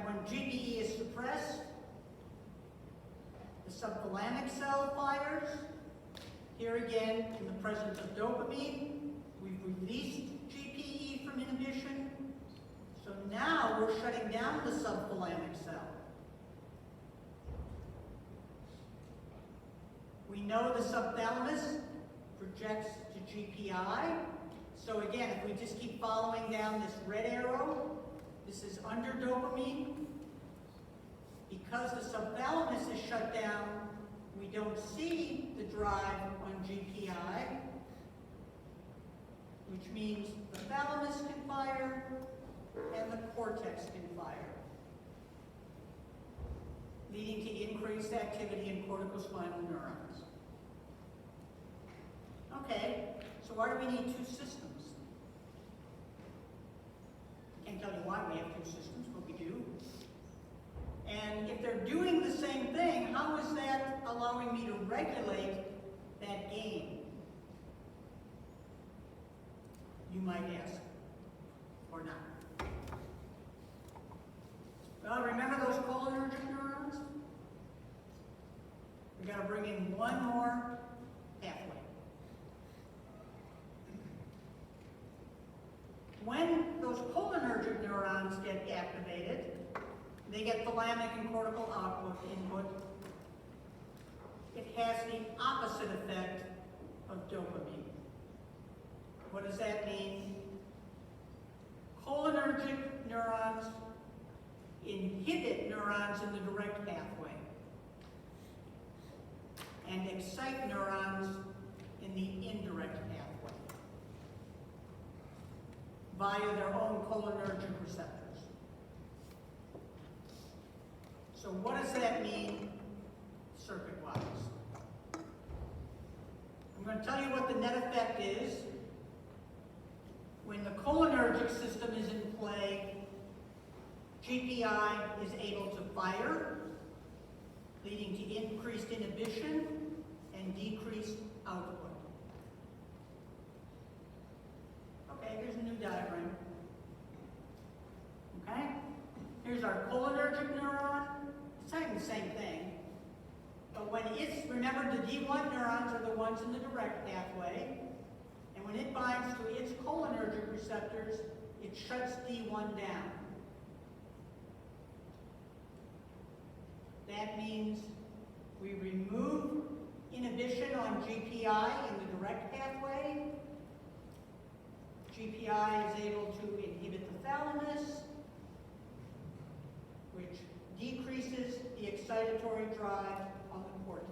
when GPE is suppressed, the subthalamic cell fires. Here again, in the presence of dopamine, we've released GPE from inhibition. So now we're shutting down the subthalamic cell. We know the subthalamus projects to GPI. So again, if we just keep following down this red arrow, this is under dopamine. Because the subthalamus is shut down, we don't see the drive on GPI, which means the thalamus can fire and the cortex can fire, leading to increased activity in corticospinal neurons. Okay, so why do we need two systems? I can't tell you why we have two systems, but we do. And if they're doing the same thing, how is that allowing me to regulate that gain? You might ask, or not. Well, remember those cholinergic neurons? We've got to bring in one more pathway. When those cholinergic neurons get activated, they get thalamic and cortical input. It has the opposite effect of dopamine. What does that mean? Cholinergic neurons inhibit neurons in the direct pathway and excite neurons in the indirect pathway via their own cholinergic receptors. So what does that mean circuit-wise? I'm going to tell you what the net effect is. When the cholinergic system is in play, GPI is able to fire, leading to increased inhibition and decreased output. Okay, here's a new diagram. Okay? Here's our cholinergic neuron. It's saying the same thing. But when it's, remember the D1 neurons are the ones in the direct pathway, and when it binds to its cholinergic receptors, it shuts D1 down. That means we remove inhibition on GPI in the direct pathway. GPI is able to inhibit the thalamus, which decreases the excitatory drive on the cortex.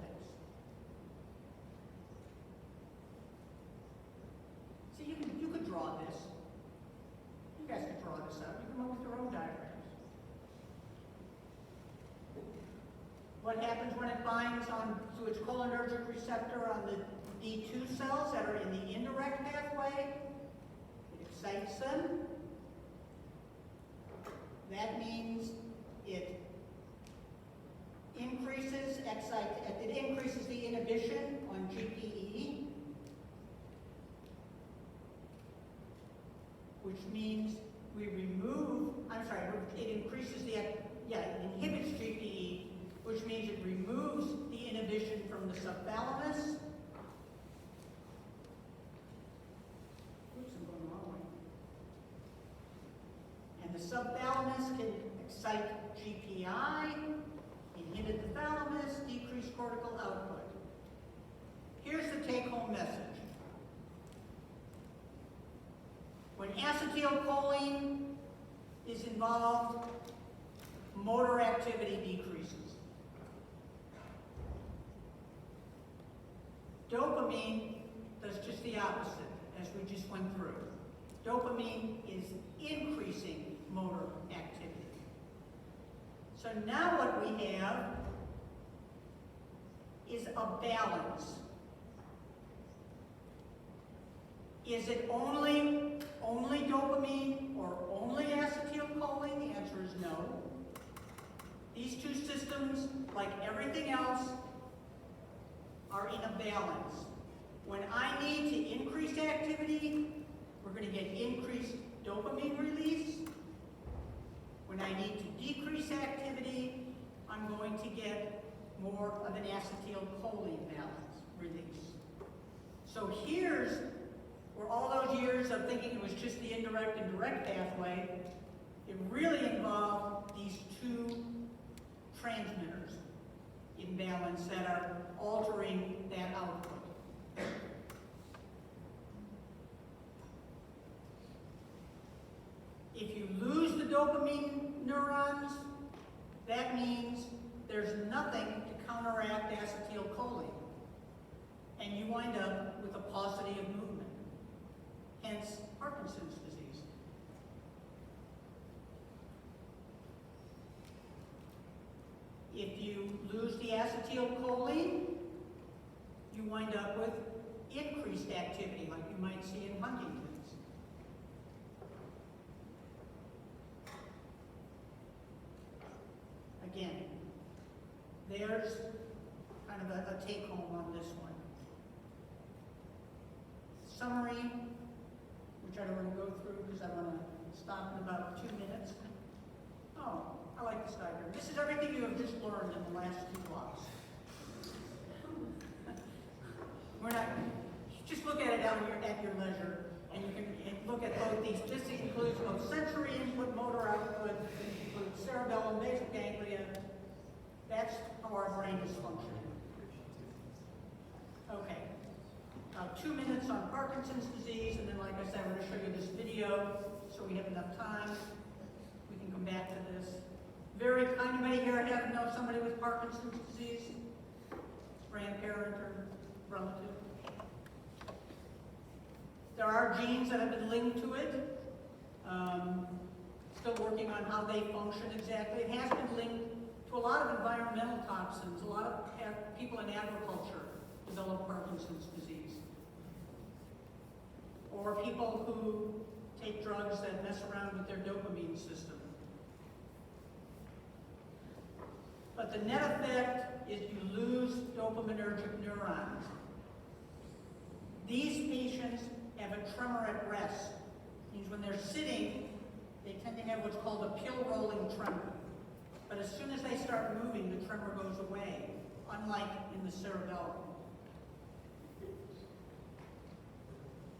See, you could draw this. You guys could draw this out. You can come up with your own diagrams. What happens when it binds to its cholinergic receptor on the D2 cells that are in the indirect pathway. It excites them. That means it increases the inhibition on GPE, which means we remove, it increases it inhibits GPE, which means it removes the inhibition from the subthalamus. Oops, I'm going the wrong way. And the subthalamus can excite GPI, inhibit the thalamus, decrease cortical output. Here's the take-home message. When acetylcholine is involved, motor activity decreases. Dopamine does just the opposite, as we just went through. Dopamine is increasing motor activity. So now what we have is a balance. Is it only dopamine or only acetylcholine? The answer is no. These two systems, like everything else, are in a balance. When I need to increase activity, we're going to get increased dopamine release. When I need to decrease activity, I'm going to get more of an acetylcholine balance release. So here's where all those years of thinking it was just the indirect and direct pathway, it really involved these two transmitters in balance that are altering that output. If you lose the dopamine neurons, that means there's nothing to counteract acetylcholine. And you wind up with a paucity of movement, hence Parkinson's disease. If you lose the acetylcholine, you wind up with increased activity, like you might see in Huntington's. Again, there's kind of a take-home on this one. Summary, which I don't want to go through because I want to stop in about 2 minutes. Oh, I like this diagram. This is everything you have just learned in the last 2 blocks. We're not, just look at it at your leisure, and you can look at both these. This includes both sensory input, motor output, it includes cerebellum, basal ganglia. That's how our brain is functioning. Okay. 2 minutes on Parkinson's disease, and then, like I said, we're going to show you this video so we have enough time. We can come back to this. Very kind. Anybody here know somebody with Parkinson's disease? Grandparent or relative? There are genes that have been linked to it. Still working on how they function exactly. It has been linked to a lot of environmental toxins. A lot of people in agriculture develop Parkinson's disease. Or people who take drugs that mess around with their dopamine system. But the net effect is you lose dopaminergic neurons. These patients have a tremor at rest. It means when they're sitting, they tend to have what's called a pill rolling tremor. But as soon as they start moving, the tremor goes away, unlike in the cerebellum.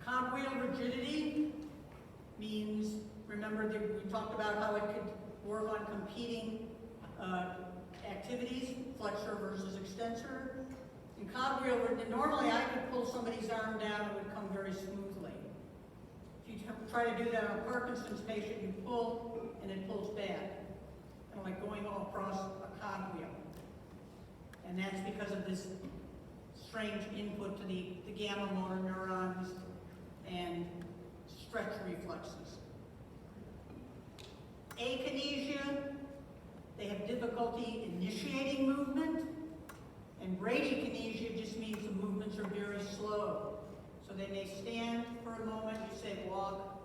Cogwheel rigidity means, remember that we talked about how it could work on competing activities, flexor versus extensor. In cogwheel, normally I could pull somebody's arm down and it would come very smoothly. If you try to do that on a Parkinson's patient, you pull and it pulls back, kind of like going all across a cogwheel. And that's because of this strange input to the gamma motor neurons and stretch reflexes. Akinesia, they have difficulty initiating movement, and bradykinesia just means the movements are very slow. So they may stand for a moment, you say walk,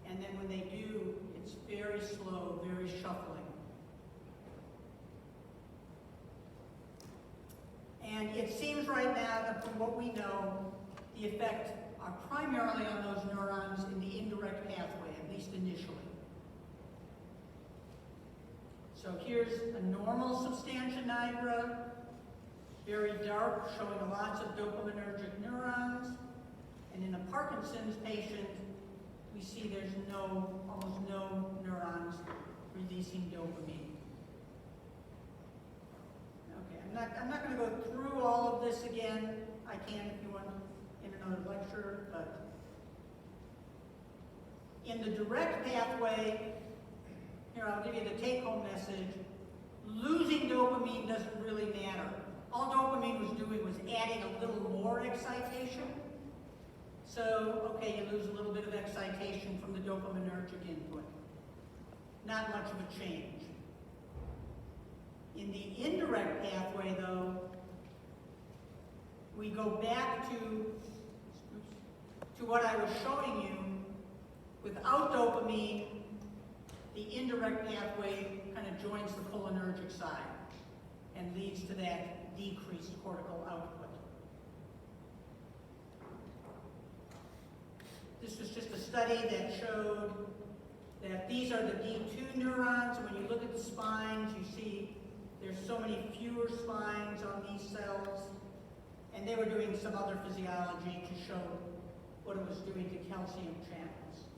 and then when they do, it's very slow, very shuffling. And it seems right now that from what we know, the effects are primarily on those neurons in the indirect pathway, at least initially. So here's a normal substantia nigra, very dark, showing lots of dopaminergic neurons. And in a Parkinson's patient, we see there's almost no neurons releasing dopamine. Okay, I'm not going to go through all of this again. I can if you want in another lecture, but in the direct pathway, here I'll give you the take-home message. Losing dopamine doesn't really matter. All dopamine was doing was adding a little more excitation. So, okay, you lose a little bit of excitation from the dopaminergic input. Not much of a change. In the indirect pathway, though, we go back to what I was showing you. Without dopamine, the indirect pathway kind of joins the cholinergic side and leads to that decreased cortical output. This was just a study that showed that these are the D2 neurons, and when you look at the spines, you see there's so many fewer spines on these cells, and they were doing some other physiology to show what it was doing to calcium channels.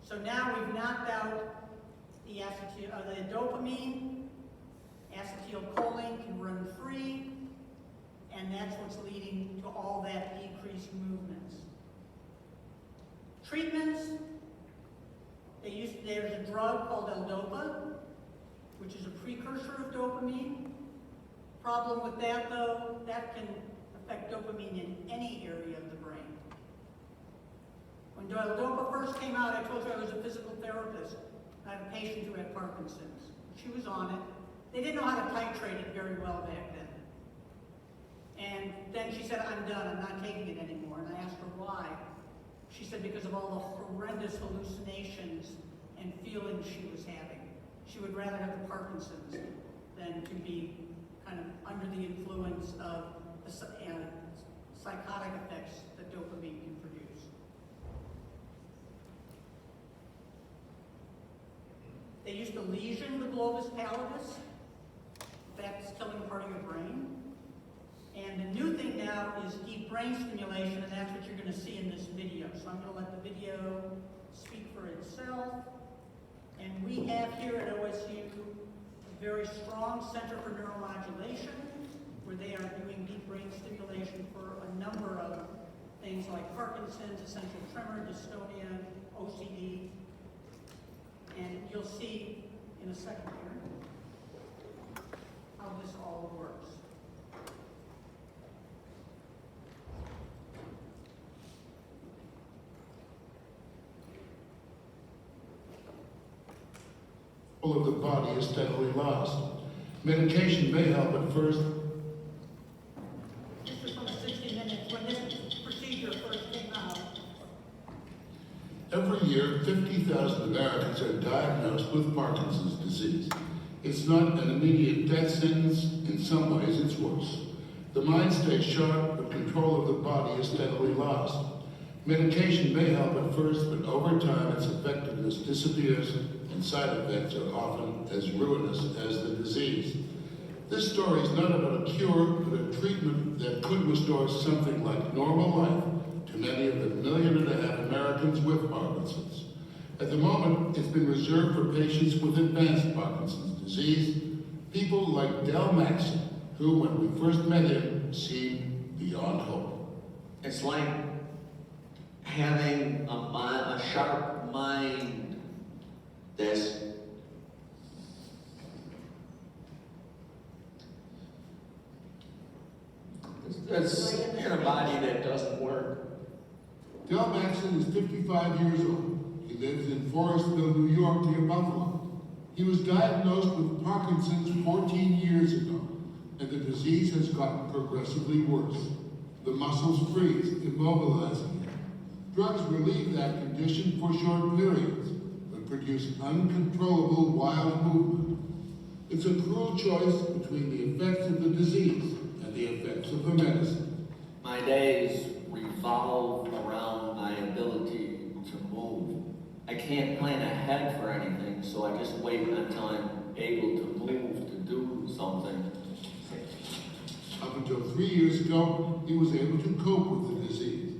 So now we've knocked out the dopamine, acetylcholine can run free, and that's what's leading to all that decreased movements. Treatments, there's a drug called L-Dopa, which is a precursor of dopamine. Problem with that, though, that can affect dopamine in any area of the brain. When L-Dopa first came out, I told you I was a physical therapist. I had a patient who had Parkinson's. She was on it. They didn't know how to titrate it very well back then. And then she said, I'm done, I'm not taking it anymore. And I asked her why. She said because of all the horrendous hallucinations and feelings she was having. She would rather have the Parkinson's than to be kind of under the influence of the psychotic effects that dopamine can produce. They used to lesion the globus pallidus. That's killing part of your brain. And the new thing now is deep brain stimulation, and that's what you're going to see in this video. So I'm going to let the video speak for itself. And we have here at OSU a very strong center for neuromodulation, where they are doing deep brain stimulation for a number of things like Parkinson's, essential tremor, dystonia, OCD. And you'll see in a second here how this all works. Of the body is steadily lost. Medication may help at first. This was from 60 Minutes when this procedure first came out. Every year, 50,000 Americans are diagnosed with Parkinson's disease. It's not an immediate death sentence. In some ways, it's worse. The mind stays sharp, but control of the body is steadily lost. Medication may help at first, but over time, its effectiveness disappears, and side effects are often as ruinous as the disease. This story is not about a cure, but a treatment that could restore something like normal life to many of the 1.5 million Americans with Parkinson's. At the moment, it's been reserved for patients with advanced Parkinson's disease, people like Del Maxon, who, when we first met him, seemed beyond hope. It's like having a sharp mind that's in a body that doesn't work. Del Maxon is 55 years old. He lives in Forestville, New York, near Buffalo. He was diagnosed with Parkinson's 14 years ago, and the disease has gotten progressively worse. The muscles freeze, immobilizing him. Drugs relieve that condition for short periods, but produce uncontrollable wild movement. It's a cruel choice between the effects of the disease and the effects of the medicine. My days revolve around my ability to move. I can't plan ahead for anything, so I just wait until I'm able to move, to do something. Up until 3 years ago, he was able to cope with the disease.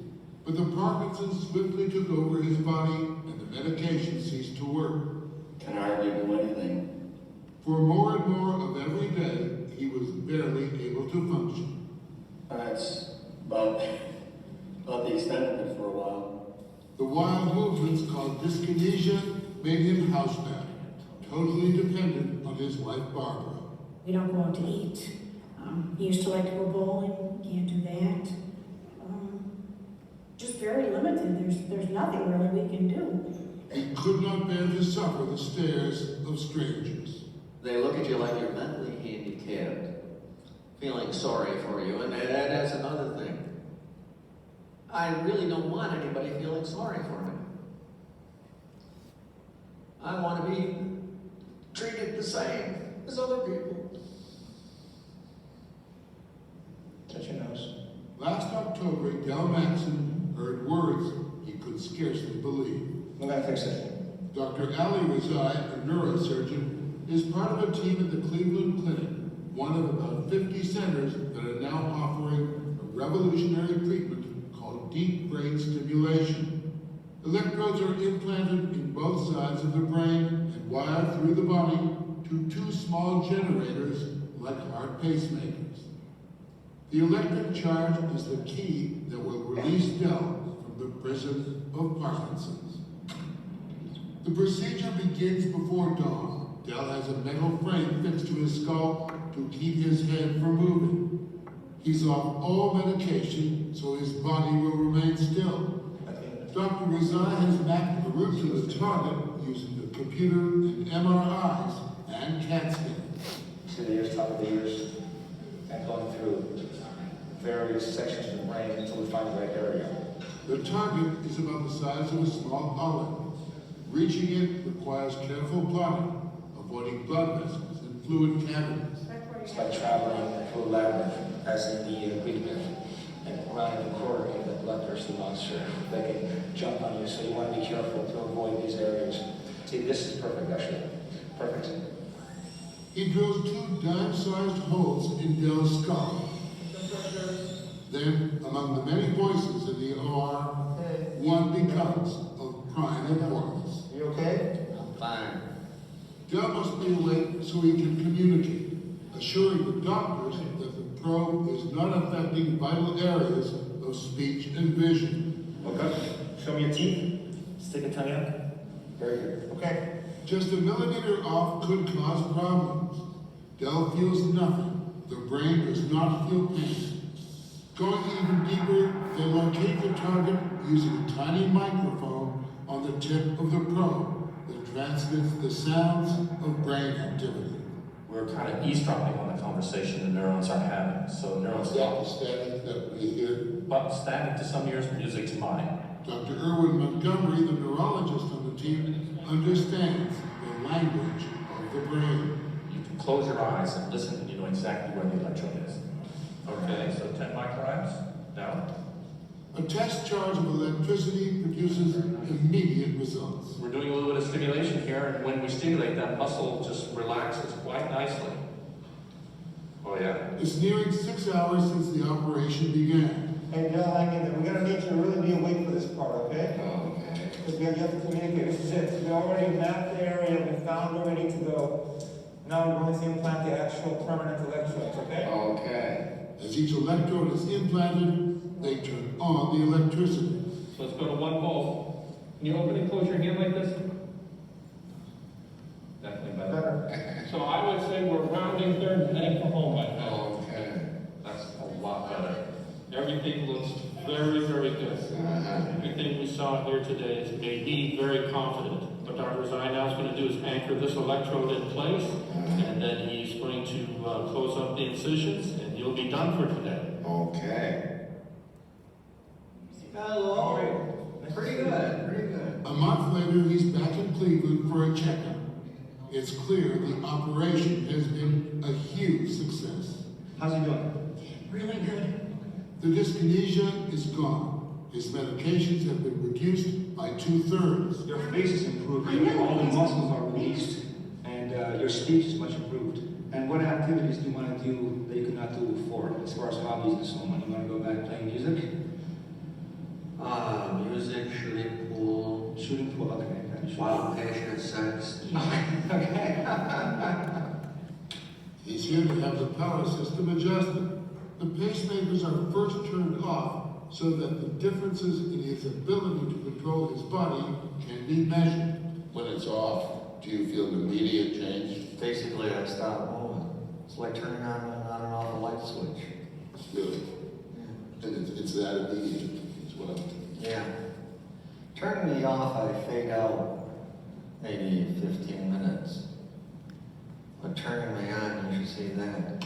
But the Parkinson's swiftly took over his body and the medication ceased to work. Can hardly do anything. For more and more of every day, he was barely able to function. That's about the extent of it for a while. The wild movements called dyskinesia made him housebound, totally dependent on his wife Barbara. We don't go out to eat. He used to like to go bowling. Can't do that. Just very limited. There's nothing really we can do. He could not bear to suffer the stares of strangers. They look at you like you're mentally handicapped, feeling sorry for you, and that's another thing. I really don't want anybody feeling sorry for me. I want to be treated the same as other people. Touch your nose. Last October, Del Maxon heard words he could scarcely believe. We're gonna fix it. Dr. Ali Razai, a neurosurgeon, is part of a team at the Cleveland Clinic, one of about 50 centers that are now offering a revolutionary treatment called deep brain stimulation. Electrodes are implanted in both sides of the brain and wired through the body to two small generators like heart pacemakers. The electric charge is the key that will release Del from the prison of Parkinson's. The procedure begins before dawn. Del has a metal frame fixed to his skull to keep his head from moving. He's off all medication, so his body will remain still. Dr. Razai has mapped the route to the target using the computer and MRIs and CAT scans. See the ears, top of the ears, and going through various sections of the brain until we find the right area. The target is about the size of a small olive. Reaching it requires careful plotting, avoiding blood vessels and fluid cavities. It's like traveling through a labyrinth, as in the Greek myth, and around the corner in the bloodthirsty monster. They can jump on you, so you want to be careful to avoid these areas. See, this is perfect, actually. Perfect. He drills two dime-sized holes in Del's skull. Then, among the many voices in the OR, one becomes of prime importance. You okay? I'm fine. Del must be awake so he can communicate, assuring the doctors that the probe is not affecting vital areas of speech and vision. Okay. Show me your teeth. Stick a tongue out. Very good. Okay. Just a millimeter off could cause problems. Del feels nothing. The brain does not feel pain. Going even deeper, they locate the target using a tiny microphone on the tip of the probe that transmits the sounds of brain activity. We're kind of eavesdropping on the conversation the neurons are having. So neurons The static that we hear. but static to some ears, music to mine. Dr. Irwin Montgomery, the neurologist on the team, understands the language of the brain. You can close your eyes and listen, and you know exactly where the electrode is. Okay, so 10 micrograms down. A test charge of electricity produces immediate results. We're doing a little bit of stimulation here, and when we stimulate, that muscle just relaxes quite nicely. Oh yeah. It's nearing 6 hours since the operation began. Hey, Del, hang in there. We're going to need you to really be awake for this part, okay? Okay. Because you have to communicate. This is it. We already mapped the area. We found where we need to go. Now we're going to implant the actual permanent electrodes, okay? Okay. As each electrode is implanted, they turn on the electricity. So let's go to one volt. Can you open and close your hand like this? Definitely better. Better. So I would say we're rounding third and heading for home right now. Okay. That's a lot better. Everything looks very, very good. Everything we saw here today has made me very confident. What Dr. Zai now is going to do is anchor this electrode in place, and then he's going to close up the incisions, and you'll be done for today. Okay. Hello. Pretty good, pretty good. A month later, he's back in Cleveland for a checkup. It's clear the operation has been a huge success. How's he doing? Really good. The dyskinesia is gone. His medications have been reduced by 2/3. Your face is improved, I know. all the muscles are released, and your speech is much improved. And what activities do you want to do that you could not do before, as far as hobbies and so on? You want to go back playing music? Music, shooting pool, Shooting pool, okay. Kind of wild, passionate sex. Okay. He's here to have the power system adjusted. The pacemakers are first turned off so that the differences in his ability to control his body can be measured. When it's off, do you feel an immediate change? Basically, I stop moving. It's like turning on and off a light switch. Really? And it's that immediate as well. Yeah. Turning me off, I fade out maybe 15 minutes. But turning me on, you should see that.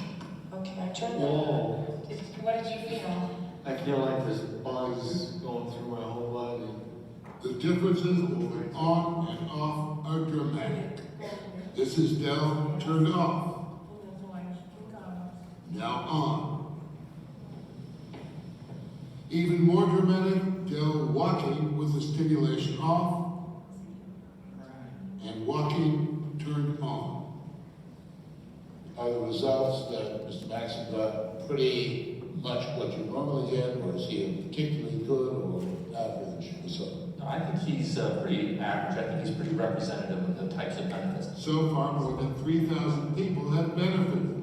Okay, I tried that. Whoa. What did you feel? I feel like this buzz going through my whole body. The differences on and off are dramatic. This is Dell turned off, now on. Even more dramatic, Dell walking with the stimulation off and walking turned on. Are the results that Mr. Maxson got pretty much what you normally get, or is he a particularly good or average result? I think he's pretty average. I think he's pretty representative of the types of benefits. So far, more than 3,000 people have benefited.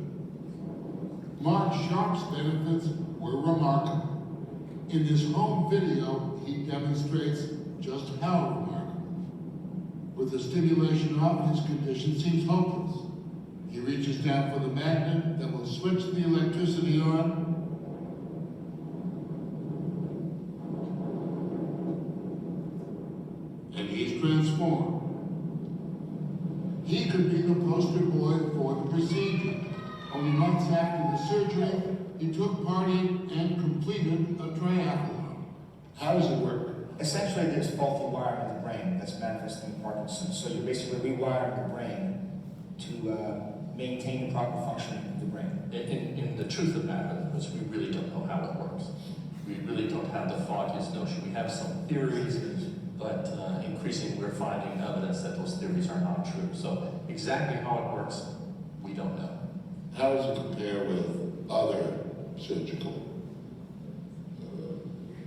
Mark Sharp's benefits were remarkable. In this home video, he demonstrates just how remarkable. With the stimulation off, his condition seems hopeless. He reaches down for the magnet that will switch the electricity on. And he's transformed. He could be the poster boy for the procedure. Only months after the surgery, he took part in and completed a triathlon. How does it work? Essentially, there's faulty wiring in the brain that's manifesting Parkinson's. So you're basically rewiring the brain to maintain the proper functioning of the brain. In the truth of the matter is we really don't know how it works. We really don't have the foggiest notion. We have some theories, but increasingly we're finding evidence that those theories are not true. So exactly how it works, we don't know. How does it compare with other surgical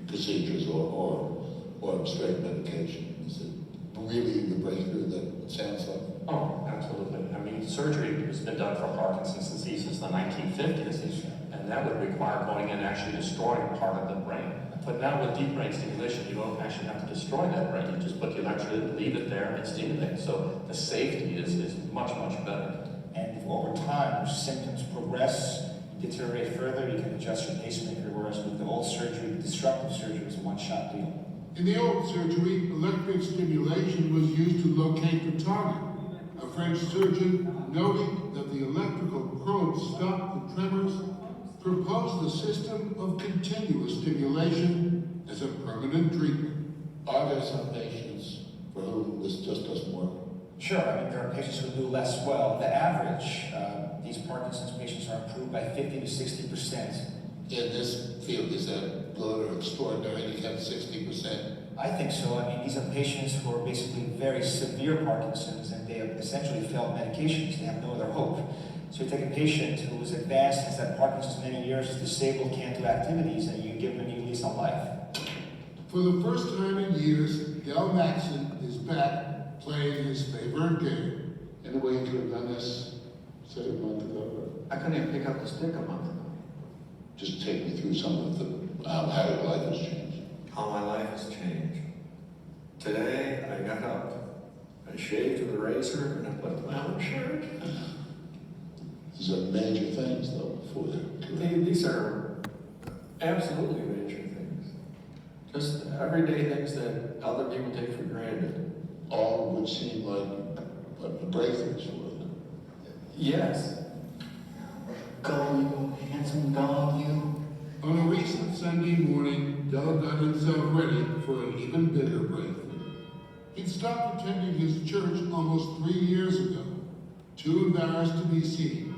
procedures or straight medication? Is it really the breakthrough that it sounds like? Oh, absolutely. I mean, surgery has been done for Parkinson's disease since the 1950s, and that would require going in and actually destroying part of the brain. But now with deep brain stimulation, you don't actually have to destroy that brain. You just put the electrode, leave it there, and stimulate. So the safety is much, much better. And if over time your symptoms progress, deteriorate further, you can adjust your pacemaker, whereas with the old surgery, the disruptive surgery was a one-shot deal. In the old surgery, electric stimulation was used to locate the target. A French surgeon, noting that the electrical probe stopped the tremors, proposed a system of continuous stimulation as a permanent treatment. Are there some patients for whom this just doesn't work? Sure, I mean, there are patients who do less well. The average, these Parkinson's patients are improved by 50 to 60%. In this field, is that good or extraordinary to get 60%? I think so. I mean, these are patients who are basically very severe Parkinson's, and they have essentially failed medications. They have no other hope. So you take a patient who is advanced, has had Parkinson's many years, is disabled, can't do activities, and you give them a new lease on life. For the first time in years, Del Maxson is back playing his favorite game. Any way you could have done this, say, a month ago? I couldn't even pick up the stick a month ago. Just take me through some of how your life has changed. How my life has changed. Today, I got up, I shaved with a razor, and I put my own shirt. These are major things, though, for the These are absolutely major things. Just everyday things that other people take for granted. all would seem like breakthroughs for them. Yes. Go, hands dancing dog, you. On a recent Sunday morning, Del got himself ready for an even bigger breakthrough. He'd stopped attending his church almost 3 years ago, too embarrassed to be seen.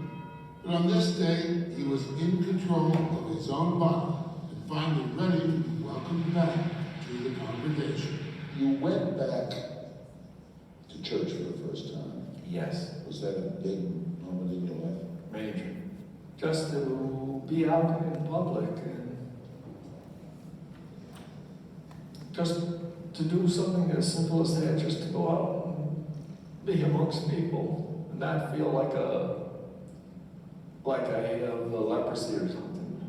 But on this day, he was in control of his own body and finally ready to be welcomed back to the congregation. You went back to church for the first time. Yes, Was that a big moment in your life? major. Just to be out in public and just to do something as simple as that, just to go out and be amongst people and not feel like I have leprosy or something.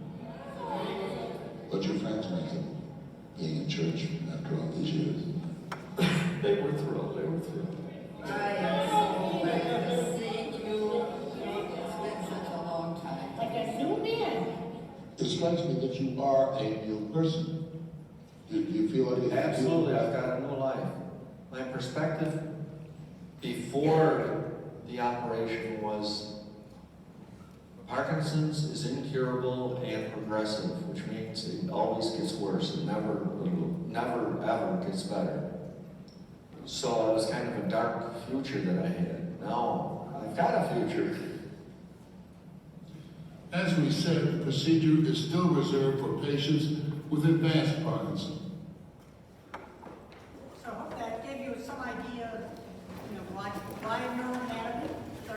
What your friends make of being in church after all these years? They were thrilled, they were thrilled. I am so glad to see you. It's been such a long time. Like a new man. It strikes me that you are a new person. Do you feel like it? Absolutely, I've got a new life. My perspective before the operation was Parkinson's is incurable and progressive, which means it always gets worse. It never ever gets better. So it was kind of a dark future that I had. Now I've got a future. As we said, the procedure is still reserved for patients with advanced Parkinson's. So I hope that gave you some idea, why neural